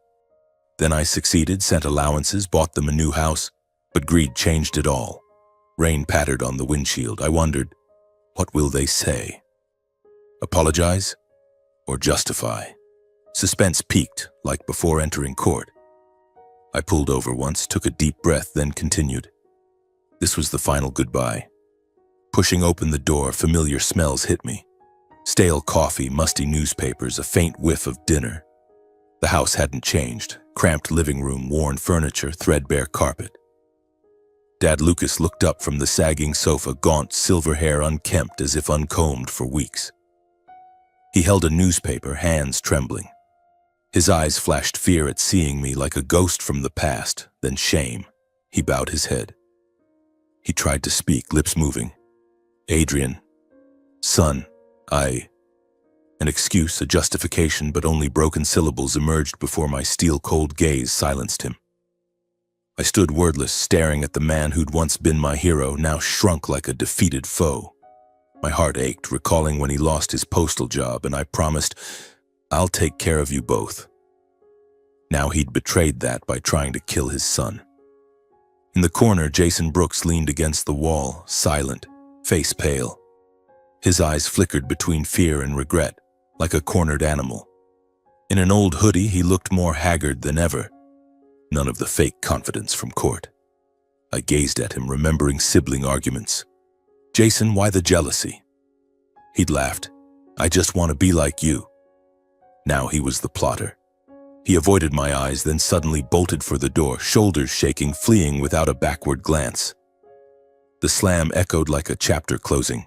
Then I succeeded, sent allowances, bought them a new house, but greed changed it all. Rain pattered on the windshield. I wondered, what will they say? Apologize or justify? Suspense peaked, like before entering court. I pulled over once, took a deep breath, then continued. This was the final goodbye. Pushing open the door, familiar smells hit me. Stale coffee, musty newspapers, a faint whiff of dinner. The house hadn't changed. Cramped living room, worn furniture, threadbare carpet. Dad Lucas looked up from the sagging sofa, gaunt, silver hair unkempt as if uncombed for weeks. He held a newspaper, hands trembling. His eyes flashed fear at seeing me, like a ghost from the past, then shame. He bowed his head. He tried to speak, lips moving. "Adrian, son, An excuse, a justification, but only broken syllables emerged before my steel-cold gaze silenced him. I stood wordless, staring at the man who'd once been my hero, now shrunk like a defeated foe. My heart ached, recalling when he lost his postal job, and I promised, "I'll take care of you both." Now he'd betrayed that by trying to kill his son. In the corner, Jason Brooks leaned against the wall, silent, face pale. His eyes flickered between fear and regret, like a cornered animal. In an old hoodie, he looked more haggard than ever. None of the fake confidence from court. I gazed at him, remembering sibling arguments. "Jason, why the jealousy?" He'd laughed. "I just want to be like you." Now he was the plotter. He avoided my eyes, then suddenly bolted for the door, shoulders shaking, fleeing without a backward glance. The slam echoed like a chapter closing.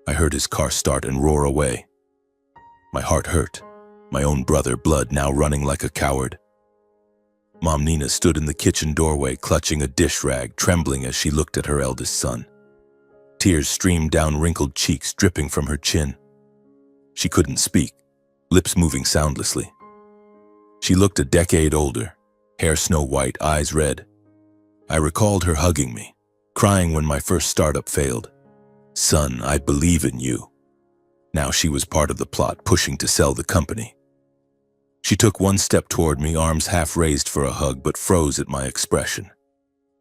I heard his car start and roar away. My heart hurt. My own brother, blood now running like a coward. Mom Nina stood in the kitchen doorway, clutching a dish rag, trembling as she looked at her eldest son. Tears streamed down wrinkled cheeks, dripping from her chin. She couldn't speak, lips moving soundlessly. She looked a decade older, hair snow-white, eyes red. I recalled her hugging me, crying when my first startup failed. "Son, I believe in you." Now she was part of the plot, pushing to sell the company. She took one step toward me, arms half raised for a hug, but froze at my expression.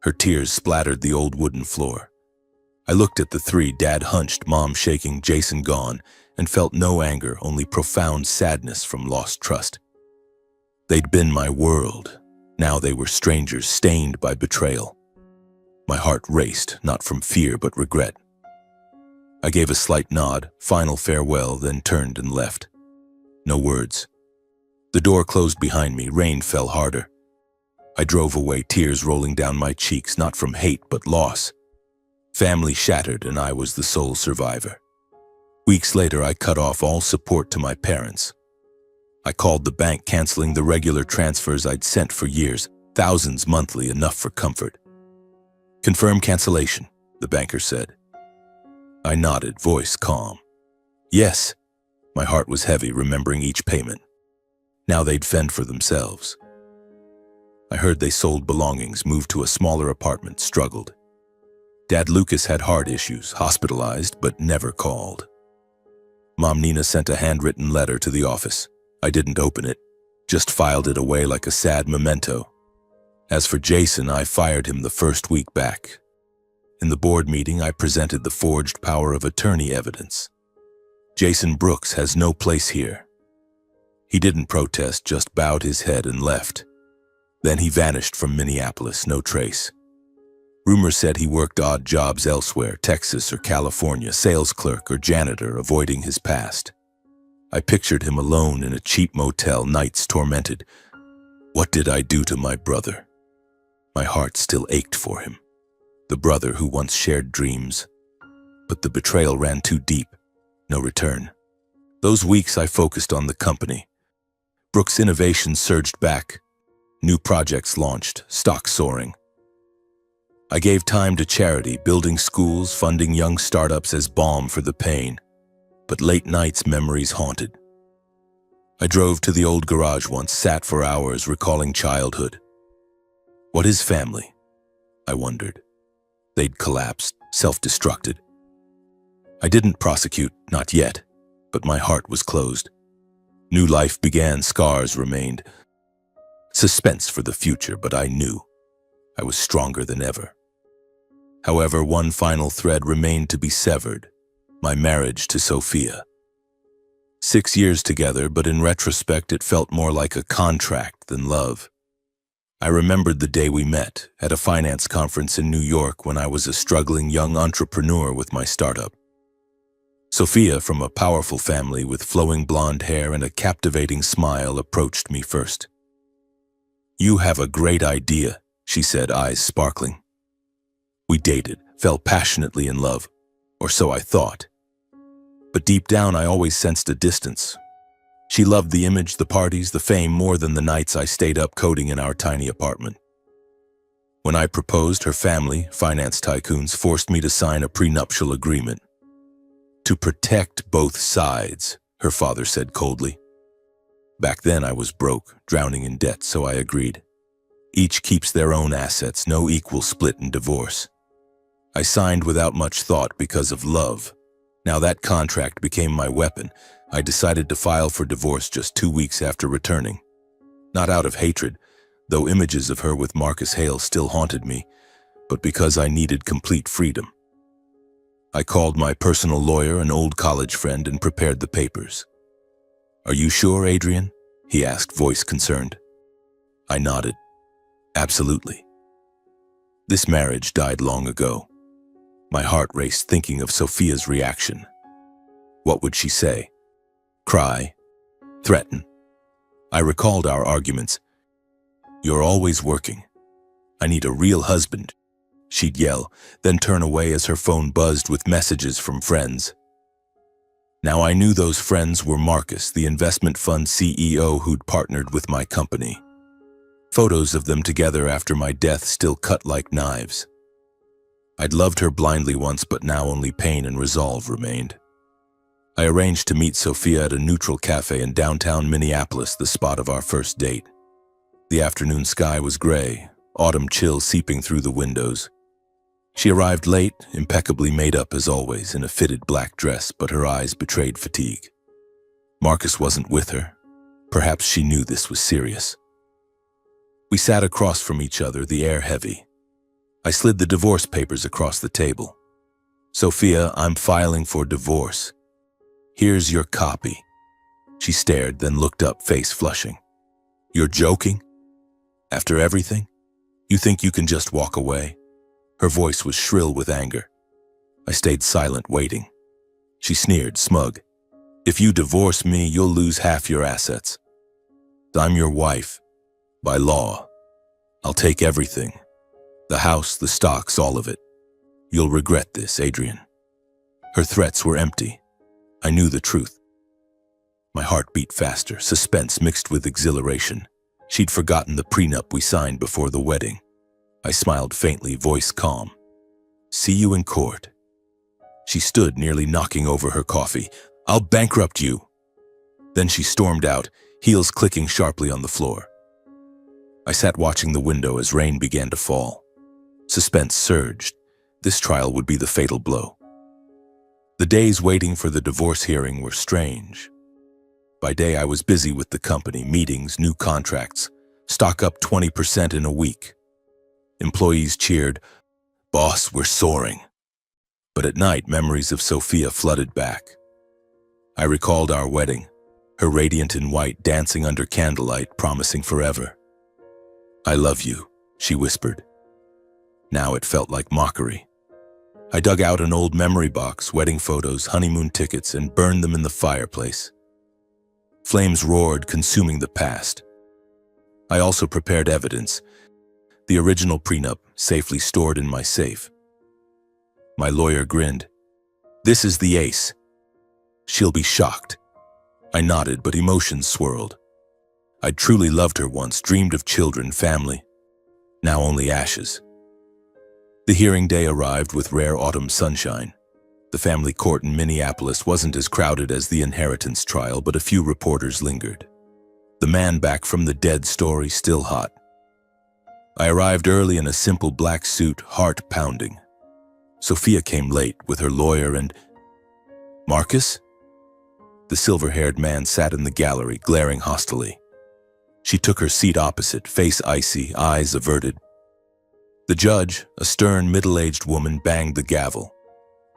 Her tears splattered the old wooden floor. I looked at the three, Dad hunched, Mom shaking, Jason gone, and felt no anger, only profound sadness from lost trust. They'd been my world. Now they were strangers, stained by betrayal. My heart raced, not from fear but regret. I gave a slight nod, final farewell, then turned and left. No words. The door closed behind me, rain fell harder. I drove away, tears rolling down my cheeks, not from hate but loss. Family shattered, and I was the sole survivor. Weeks later, I cut off all support to my parents. I called the bank, canceling the regular transfers I'd sent for years, thousands monthly, enough for comfort. "Confirm cancellation," the banker said. I nodded, voice calm. "Yes." My heart was heavy, remembering each payment. Now they'd fend for themselves. I heard they sold belongings, moved to a smaller apartment, struggled. Dad Lucas had heart issues, hospitalized, but never called. Mom Nina sent a handwritten letter to the office. I didn't open it, just filed it away like a sad memento. As for Jason, I fired him the first week back. In the board meeting, I presented the forged power of attorney evidence. Jason Brooks has no place here. He didn't protest, just bowed his head and left. Then he vanished from Minneapolis, no trace. Rumors said he worked odd jobs elsewhere, Texas or California, sales clerk or janitor, avoiding his past. I pictured him alone in a cheap motel, nights tormented. What did I do to my brother? My heart still ached for him. The brother who once shared dreams. But the betrayal ran too deep. No return. Those weeks I focused on the company. Brooks' innovation surged back. New projects launched, stock soaring. I gave time to charity, building schools, funding young startups as balm for the pain. But late nights memories haunted. I drove to the old garage once, sat for hours recalling childhood. What is family? I wondered. They'd collapsed, self-destructed. I didn't prosecute, not yet, but my heart was closed. New life began, scars remained. Suspense for the future, but I knew. I was stronger than ever. However, one final thread remained to be severed. My marriage to Sophia. 6 years together, but in retrospect it felt more like a contract than love. I remembered the day we met, at a finance conference in New York when I was a struggling young entrepreneur with my startup. Sophia, from a powerful family with flowing blonde hair and a captivating smile, approached me first. "You have a great idea," she said, eyes sparkling. We dated, fell passionately in love, or so I thought. But deep down I always sensed a distance. She loved the image, the parties, the fame more than the nights I stayed up coding in our tiny apartment. When I proposed, her family, finance tycoons, forced me to sign a prenuptial agreement. "To protect both sides," her father said coldly. Back then I was broke, drowning in debt, so I agreed. Each keeps their own assets, no equal split in divorce. I signed without much thought because of love. Now that contract became my weapon. I decided to file for divorce just 2 weeks after returning. Not out of hatred, though images of her with Marcus Hale still haunted me, but because I needed complete freedom. I called my personal lawyer, an old college friend, and prepared the papers. "Are you sure, Adrian?" he asked, voice concerned. I nodded. "Absolutely." This marriage died long ago. My heart raced thinking of Sophia's reaction. What would she say? Cry? Threaten? I recalled our arguments. "You're always working. I need a real husband," she'd yell, then turn away as her phone buzzed with messages from friends. Now I knew those friends were Marcus, the investment fund CEO who'd partnered with my company. Photos of them together after my death still cut like knives. I'd loved her blindly once, but now only pain and resolve remained. I arranged to meet Sophia at a neutral cafe in downtown Minneapolis, the spot of our first date. The afternoon sky was gray, autumn chill seeping through the windows. She arrived late, impeccably made up as always, in a fitted black dress, but her eyes betrayed fatigue. Marcus wasn't with her. Perhaps she knew this was serious. We sat across from each other, the air heavy. I slid the divorce papers across the table. "Sophia, I'm filing for divorce. Here's your copy." She stared, then looked up, face flushing. "You're joking? After everything? You think you can just walk away?" Her voice was shrill with anger. I stayed silent, waiting. She sneered, smug. "If you divorce me, you'll lose half your assets. I'm your wife. By law. I'll take everything. The house, the stocks, all of it. You'll regret this, Adrian." Her threats were empty. I knew the truth. My heart beat faster, suspense mixed with exhilaration. She'd forgotten the prenup we signed before the wedding. I smiled faintly, voice calm. "See you in court." She stood, nearly knocking over her coffee. "I'll bankrupt you." Then she stormed out, heels clicking sharply on the floor. I sat watching the window as rain began to fall. Suspense surged. This trial would be the fatal blow. The days waiting for the divorce hearing were strange. By day, I was busy with the company, meetings, new contracts, stock up 20% in a week. Employees cheered, "Boss, we're soaring." But at night, memories of Sophia flooded back. I recalled our wedding, her radiant in white, dancing under candlelight, promising forever. "I love you," she whispered. Now it felt like mockery. I dug out an old memory box, wedding photos, honeymoon tickets, and burned them in the fireplace. Flames roared, consuming the past. I also prepared evidence, the original prenup safely stored in my safe. My lawyer grinned. "This is the ace. She'll be shocked." I nodded, but emotions swirled. I'd truly loved her once, dreamed of children, family. Now only ashes. The hearing day arrived with rare autumn sunshine. The family court in Minneapolis wasn't as crowded as the inheritance trial, but a few reporters lingered. The man back from the dead story still hot. I arrived early in a simple black suit, heart pounding. Sophia came late with her lawyer and... "Marcus?" The silver-haired man sat in the gallery, glaring hostilely. She took her seat opposite, face icy, eyes averted. The judge, a stern, middle-aged woman, banged the gavel.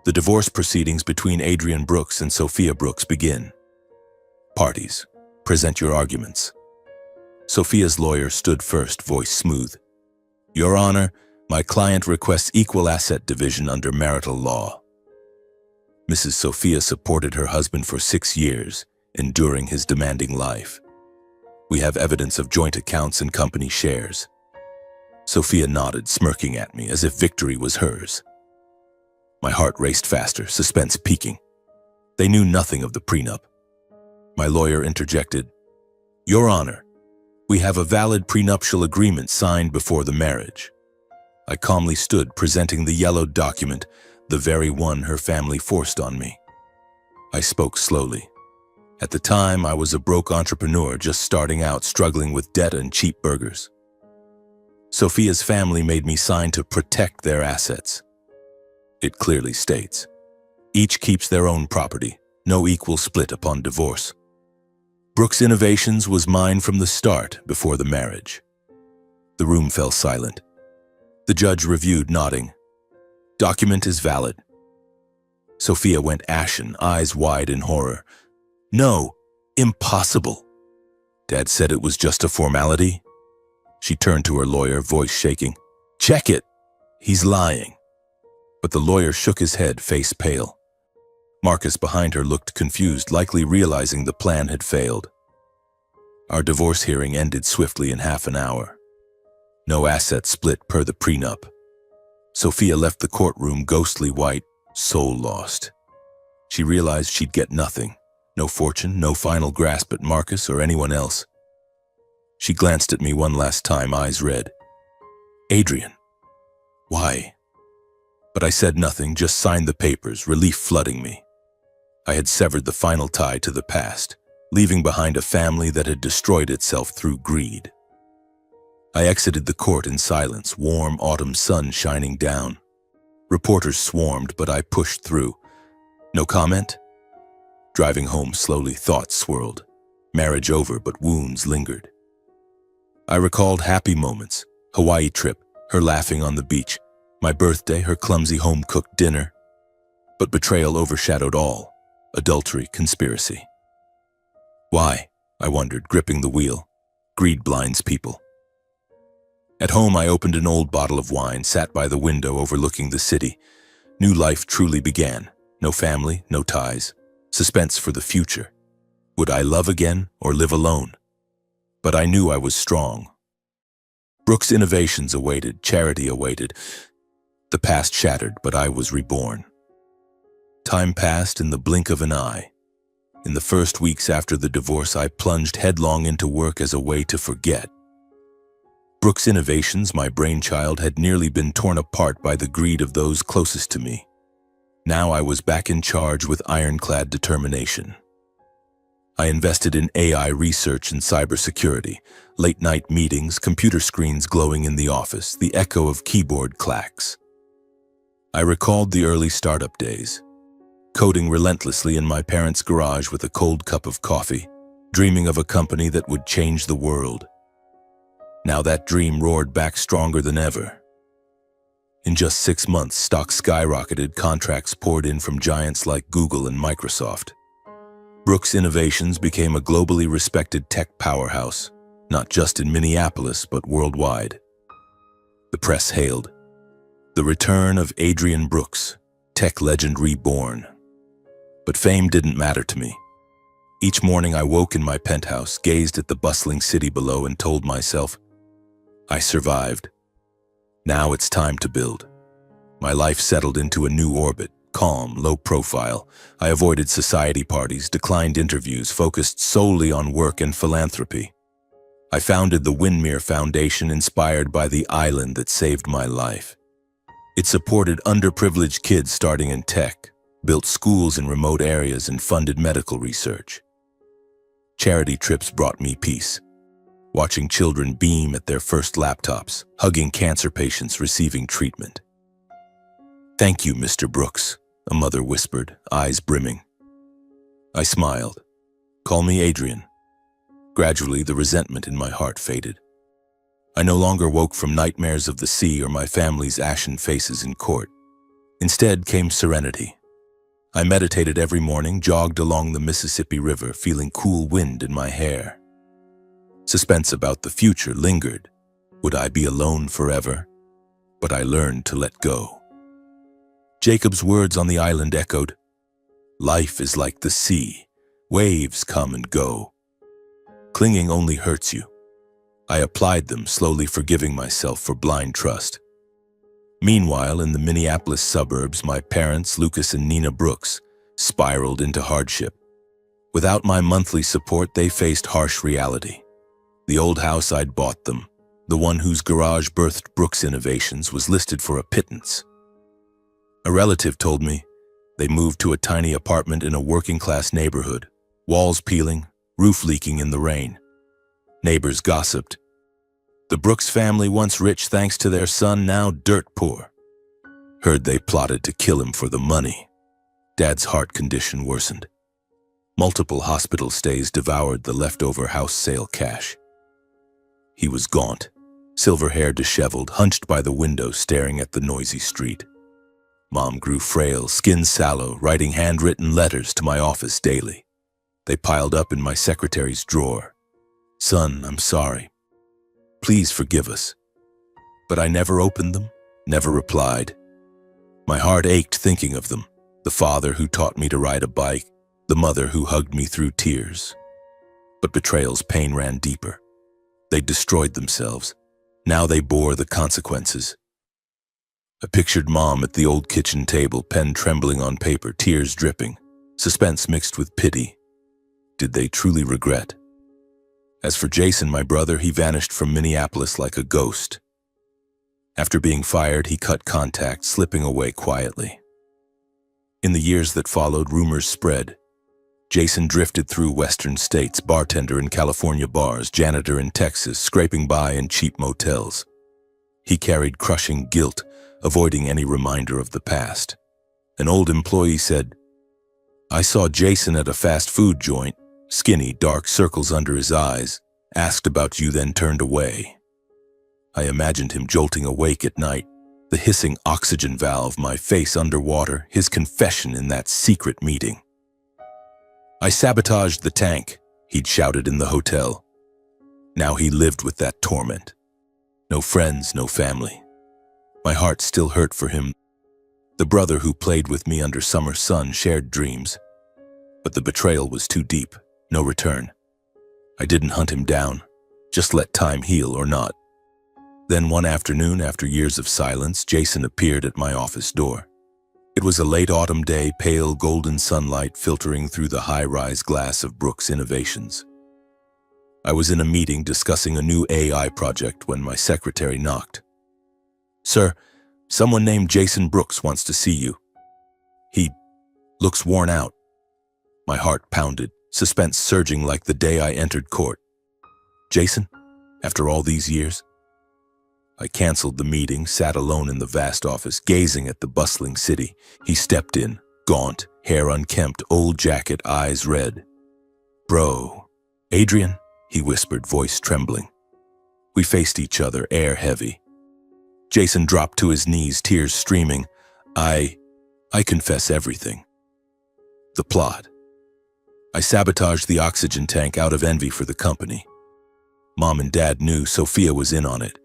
The divorce proceedings between Adrian Brooks and Sophia Brooks begin. "Parties, present your arguments." Sophia's lawyer stood first, voice smooth. "Your Honor, my client requests equal asset division under marital law." Mrs. Sophia supported her husband for 6 years, enduring his demanding life. "We have evidence of joint accounts and company shares." Sophia nodded, smirking at me as if victory was hers. My heart raced faster, suspense peaking. They knew nothing of the prenup. My lawyer interjected. "Your Honor, we have a valid prenuptial agreement signed before the marriage." I calmly stood, presenting the yellowed document, the very one her family forced on me. I spoke slowly. At the time, I was a broke entrepreneur just starting out, struggling with debt and cheap burgers. Sophia's family made me sign to protect their assets. It clearly states, each keeps their own property, no equal split upon divorce. Brooks Innovations was mine from the start, before the marriage. The room fell silent. The judge reviewed, nodding. "Document is valid." Sophia went ashen, eyes wide in horror. "No, impossible." Dad said it was just a formality. She turned to her lawyer, voice shaking. "Check it. He's lying." But the lawyer shook his head, face pale. Marcus behind her looked confused, likely realizing the plan had failed. Our divorce hearing ended swiftly in half an hour. No asset split per the prenup. Sophia left the courtroom ghostly white, soul lost. She realized she'd get nothing. No fortune, no final grasp at Marcus or anyone else. She glanced at me one last time, eyes red. "Adrian." "Why?" But I said nothing, just signed the papers, relief flooding me. I had severed the final tie to the past, leaving behind a family that had destroyed itself through greed. I exited the court in silence, warm autumn sun shining down. Reporters swarmed, but I pushed through. No comment? Driving home slowly, thoughts swirled. Marriage over, but wounds lingered. I recalled happy moments, Hawaii trip, her laughing on the beach, my birthday, her clumsy home-cooked dinner. But betrayal overshadowed all, adultery, conspiracy. Why? I wondered, gripping the wheel. Greed blinds people. At home, I opened an old bottle of wine, sat by the window overlooking the city. New life truly began. No family, no ties. Suspense for the future. Would I love again or live alone? But I knew I was strong. Brooks' innovations awaited, charity awaited. The past shattered, but I was reborn. Time passed in the blink of an eye. In the first weeks after the divorce, I plunged headlong into work as a way to forget. Brooks' innovations, my brainchild, had nearly been torn apart by the greed of those closest to me. Now I was back in charge with ironclad determination. I invested in AI research and cybersecurity, late-night meetings, computer screens glowing in the office, the echo of keyboard clacks. I recalled the early startup days, coding relentlessly in my parents' garage with a cold cup of coffee, dreaming of a company that would change the world. Now that dream roared back stronger than ever. In just 6 months, stocks skyrocketed, contracts poured in from giants like Google and Microsoft. Brooks Innovations became a globally respected tech powerhouse, not just in Minneapolis, but worldwide. The press hailed the return of Adrian Brooks, tech legend reborn. But fame didn't matter to me. Each morning I woke in my penthouse, gazed at the bustling city below, and told myself, I survived. Now it's time to build. My life settled into a new orbit, calm, low profile. I avoided society parties, declined interviews, focused solely on work and philanthropy. I founded the Windmere Foundation, inspired by the island that saved my life. It supported underprivileged kids starting in tech, built schools in remote areas, and funded medical research. Charity trips brought me peace. Watching children beam at their first laptops, hugging cancer patients receiving treatment. Thank you, Mr. Brooks, a mother whispered, eyes brimming. I smiled. Call me Adrian. Gradually, the resentment in my heart faded. I no longer woke from nightmares of the sea or my family's ashen faces in court. Instead came serenity. I meditated every morning, jogged along the Mississippi River, feeling cool wind in my hair. Suspense about the future lingered. Would I be alone forever? But I learned to let go. Jacob's words on the island echoed, life is like the sea. Waves come and go. Clinging only hurts you. I applied them, slowly forgiving myself for blind trust. Meanwhile, in the Minneapolis suburbs, my parents, Lucas and Nina Brooks, spiraled into hardship. Without my monthly support, they faced harsh reality. The old house I'd bought them, the one whose garage birthed Brooks Innovations, was listed for a pittance. A relative told me they moved to a tiny apartment in a working-class neighborhood, walls peeling, roof leaking in the rain. Neighbors gossiped. The Brooks family, once rich thanks to their son, now dirt poor. Heard they plotted to kill him for the money. Dad's heart condition worsened. Multiple hospital stays devoured the leftover house sale cash. He was gaunt, silver-haired, disheveled, hunched by the window, staring at the noisy street. Mom grew frail, skin sallow, writing handwritten letters to my office daily. They piled up in my secretary's drawer. Son, I'm sorry. Please forgive us. But I never opened them, never replied. My heart ached thinking of them, the father who taught me to ride a bike, the mother who hugged me through tears. But betrayal's pain ran deeper. They destroyed themselves. Now they bore the consequences. I pictured Mom at the old kitchen table, pen trembling on paper, tears dripping, suspense mixed with pity. Did they truly regret? As for Jason, my brother, he vanished from Minneapolis like a ghost. After being fired, he cut contact, slipping away quietly. In the years that followed, rumors spread. Jason drifted through western states, bartender in California bars, janitor in Texas, scraping by in cheap motels. He carried crushing guilt, avoiding any reminder of the past. An old employee said, I saw Jason at a fast food joint. skinny, dark circles under his eyes, asked about you, then turned away. I imagined him jolting awake at night, the hissing oxygen valve, my face underwater, his confession in that secret meeting. I sabotaged the tank, he'd shouted in the hotel. Now he lived with that torment. No friends, no family. My heart still hurt for him. The brother who played with me under summer sun shared dreams. But the betrayal was too deep, no return. I didn't hunt him down, just let time heal or not. Then one afternoon, after years of silence, Jason appeared at my office door. It was a late autumn day, pale golden sunlight filtering through the high-rise glass of Brooks Innovations. I was in a meeting discussing a new AI project when my secretary knocked. "Sir, someone named Jason Brooks wants to see you. He looks worn out." My heart pounded, suspense surging like the day I entered court. Jason? After all these years? I canceled the meeting, sat alone in the vast office, gazing at the bustling city. He stepped in, gaunt, hair unkempt, old jacket, eyes red. "Bro, Adrian?" he whispered, voice trembling. We faced each other, air heavy. Jason dropped to his knees, tears streaming. I confess everything. The plot. I sabotaged the oxygen tank out of envy for the company. Mom and Dad knew, Sophia was in on it.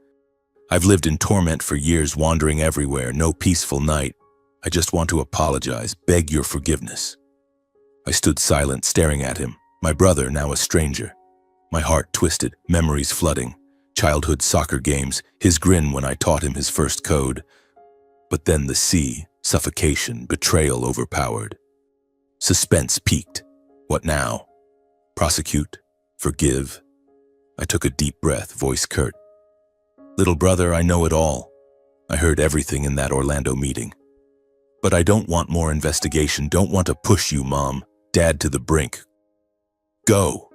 I've lived in torment for years, wandering everywhere, no peaceful night. I just want to apologize, beg your forgiveness. I stood silent, staring at him, my brother, now a stranger. My heart twisted, memories flooding. Childhood soccer games, his grin when I taught him his first code. But then the sea, suffocation, betrayal overpowered. Suspense peaked. What now? Prosecute? Forgive? I took a deep breath, voice curt. "Little brother, I know it all. I heard everything in that Orlando meeting. But I don't want more investigation, don't want to push you, Mom, Dad, to the brink. Go.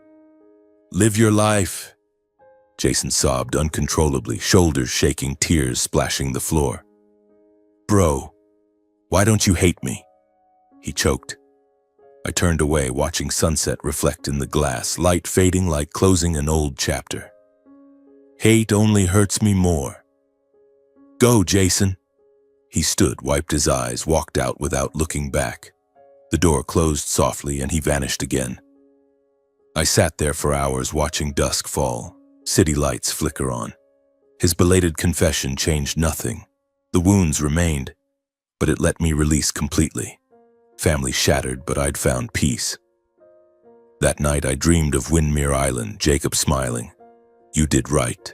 Live your life." Jason sobbed uncontrollably, shoulders shaking, tears splashing the floor. "Bro, why don't you hate me?" He choked. I turned away, watching sunset reflect in the glass, light fading like closing an old chapter. "Hate only hurts me more. Go, Jason." He stood, wiped his eyes, walked out without looking back. The door closed softly and he vanished again. I sat there for hours watching dusk fall, city lights flicker on. His belated confession changed nothing. The wounds remained, but it let me release completely. Family shattered, but I'd found peace. That night I dreamed of Windmere Island, Jacob smiling. "You did right."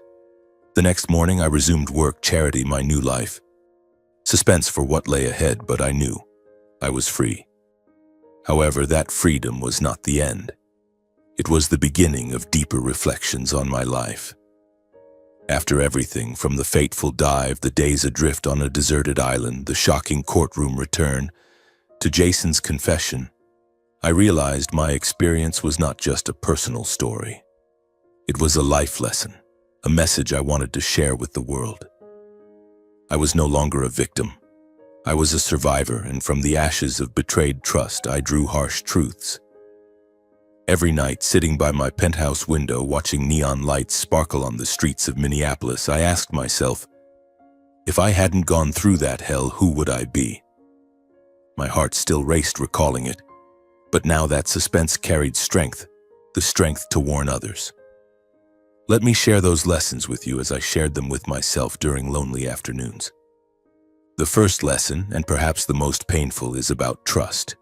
The next morning I resumed work, charity, my new life. Suspense for what lay ahead, but I knew I was free. However, that freedom was not the end. It was the beginning of deeper reflections on my life. After everything, from the fateful dive, the days adrift on a deserted island, the shocking courtroom return, to Jason's confession, I realized my experience was not just a personal story. It was a life lesson, a message I wanted to share with the world. I was no longer a victim. I was a survivor, and from the ashes of betrayed trust, I drew harsh truths. Every night, sitting by my penthouse window, watching neon lights sparkle on the streets of Minneapolis, I asked myself, if I hadn't gone through that hell, who would I be? My heart still raced recalling it, but now that suspense carried strength, the strength to warn others. Let me share those lessons with you as I shared them with myself during lonely afternoons. The first lesson, and perhaps the most painful, is about trust.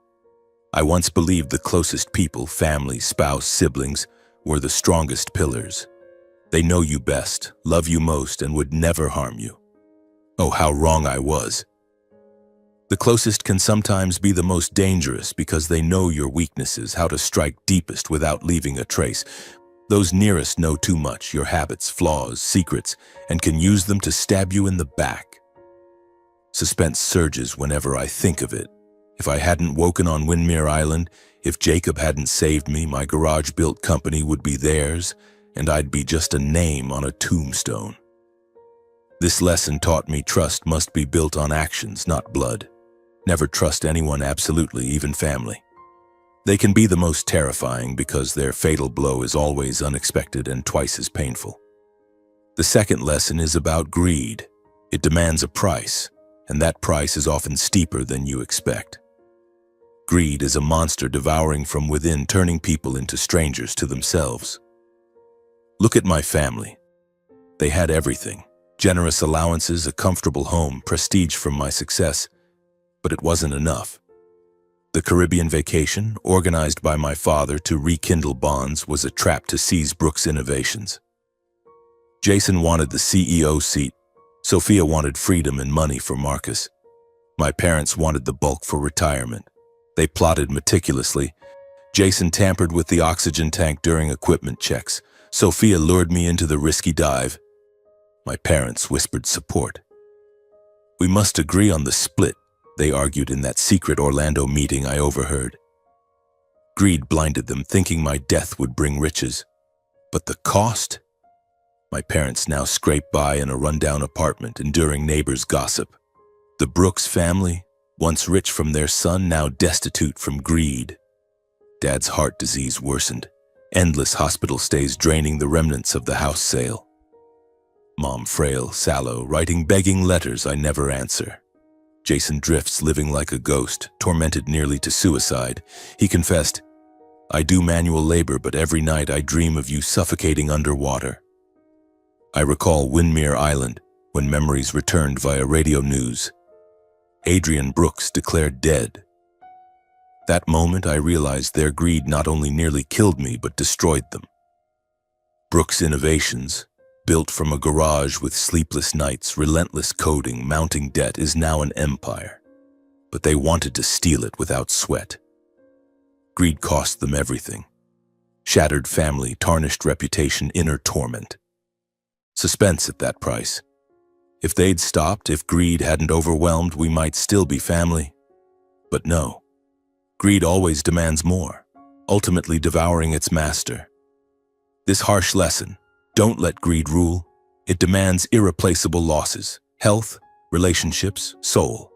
I once believed the closest people, family, spouse, siblings, were the strongest pillars. They know you best, love you most, and would never harm you. Oh, how wrong I was. The closest can sometimes be the most dangerous because they know your weaknesses, how to strike deepest without leaving a trace. Those nearest know too much, your habits, flaws, secrets, and can use them to stab you in the back. Suspense surges whenever I think of it. If I hadn't woken on Windmere Island, if Jacob hadn't saved me, my garage-built company would be theirs, and I'd be just a name on a tombstone. This lesson taught me trust must be built on actions, not blood. Never trust anyone absolutely, even family. They can be the most terrifying because their fatal blow is always unexpected and twice as painful. The second lesson is about greed. It demands a price, and that price is often steeper than you expect. Greed is a monster devouring from within, turning people into strangers to themselves. Look at my family. They had everything: generous allowances, a comfortable home, prestige from my success, but it wasn't enough. The Caribbean vacation, organized by my father to rekindle bonds, was a trap to seize Brooks' innovations. Jason wanted the CEO seat. Sophia wanted freedom and money for Marcus. My parents wanted the bulk for retirement. They plotted meticulously. Jason tampered with the oxygen tank during equipment checks. Sophia lured me into the risky dive. My parents whispered support. "We must agree on the split," they argued in that secret Orlando meeting I overheard. Greed blinded them, thinking my death would bring riches. But the cost? My parents now scrape by in a rundown apartment, enduring neighbors' gossip. The Brooks family, once rich from their son, now destitute from greed. Dad's heart disease worsened. Endless hospital stays draining the remnants of the house sale. Mom frail, sallow, writing begging letters I never answer. Jason drifts, living like a ghost, tormented nearly to suicide. He confessed, "I do manual labor, but every night I dream of you suffocating underwater." I recall Windmere Island, when memories returned via radio news. Adrian Brooks declared dead. That moment I realized their greed not only nearly killed me, but destroyed them. Brooks Innovations, built from a garage with sleepless nights, relentless coding, mounting debt, is now an empire. But they wanted to steal it without sweat. Greed cost them everything. Shattered family, tarnished reputation, inner torment. Suspense at that price. If they'd stopped, if greed hadn't overwhelmed, we might still be family. But no. Greed always demands more, ultimately devouring its master. This harsh lesson: don't let greed rule. It demands irreplaceable losses: health, relationships, soul.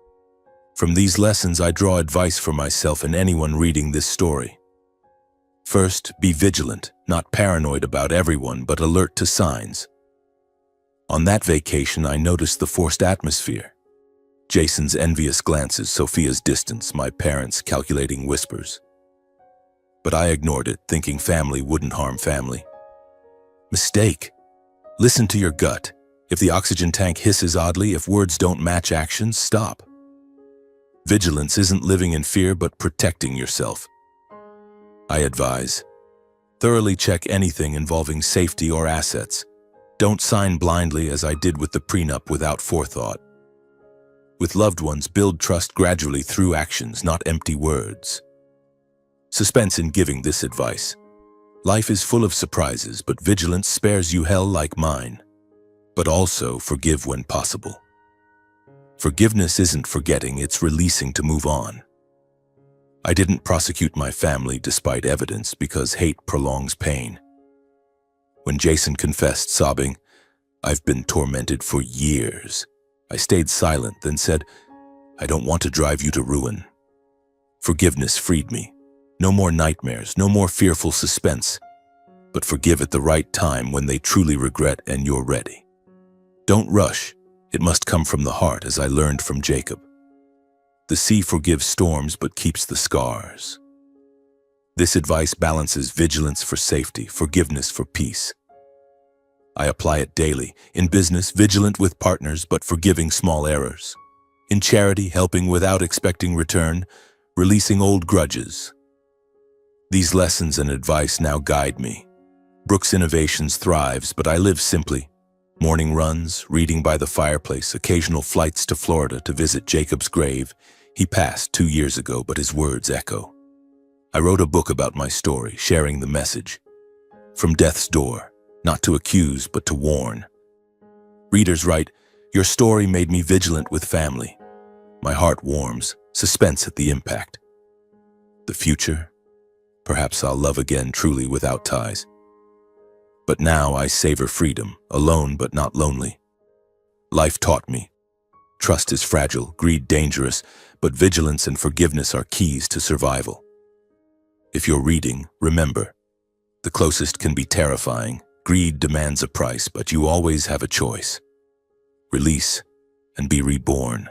From these lessons, I draw advice for myself and anyone reading this story. First, be vigilant, not paranoid about everyone, but alert to signs. On that vacation, I noticed the forced atmosphere. Jason's envious glances, Sophia's distance, my parents' calculating whispers. But I ignored it, thinking family wouldn't harm family. Mistake. Listen to your gut. If the oxygen tank hisses oddly, if words don't match actions, stop. Vigilance isn't living in fear, but protecting yourself. I advise, thoroughly check anything involving safety or assets. Don't sign blindly, as I did with the prenup, without forethought. With loved ones, build trust gradually through actions, not empty words. Suspense in giving this advice. Life is full of surprises, but vigilance spares you hell like mine. But also forgive when possible. Forgiveness isn't forgetting, it's releasing to move on. I didn't prosecute my family despite evidence, because hate prolongs pain. When Jason confessed, sobbing, "I've been tormented for years," I stayed silent, then said, "I don't want to drive you to ruin." Forgiveness freed me. No more nightmares, no more fearful suspense. But forgive at the right time, when they truly regret and you're ready. Don't rush. It must come from the heart, as I learned from Jacob. The sea forgives storms but keeps the scars. This advice balances vigilance for safety, forgiveness for peace. I apply it daily. In business, vigilant with partners but forgiving small errors. In charity, helping without expecting return, releasing old grudges. These lessons and advice now guide me. Brooks Innovations thrives, but I live simply. Morning runs, reading by the fireplace, occasional flights to Florida to visit Jacob's grave. He passed 2 years ago, but his words echo. I wrote a book about my story, sharing the message. From death's door, not to accuse, but to warn. Readers write, "Your story made me vigilant with family." My heart warms, suspense at the impact. The future? Perhaps I'll love again, truly without ties. But now I savor freedom, alone but not lonely. Life taught me. Trust is fragile, greed dangerous, but vigilance and forgiveness are keys to survival. If you're reading, remember, the closest can be terrifying. Greed demands a price, but you always have a choice. Release and be reborn.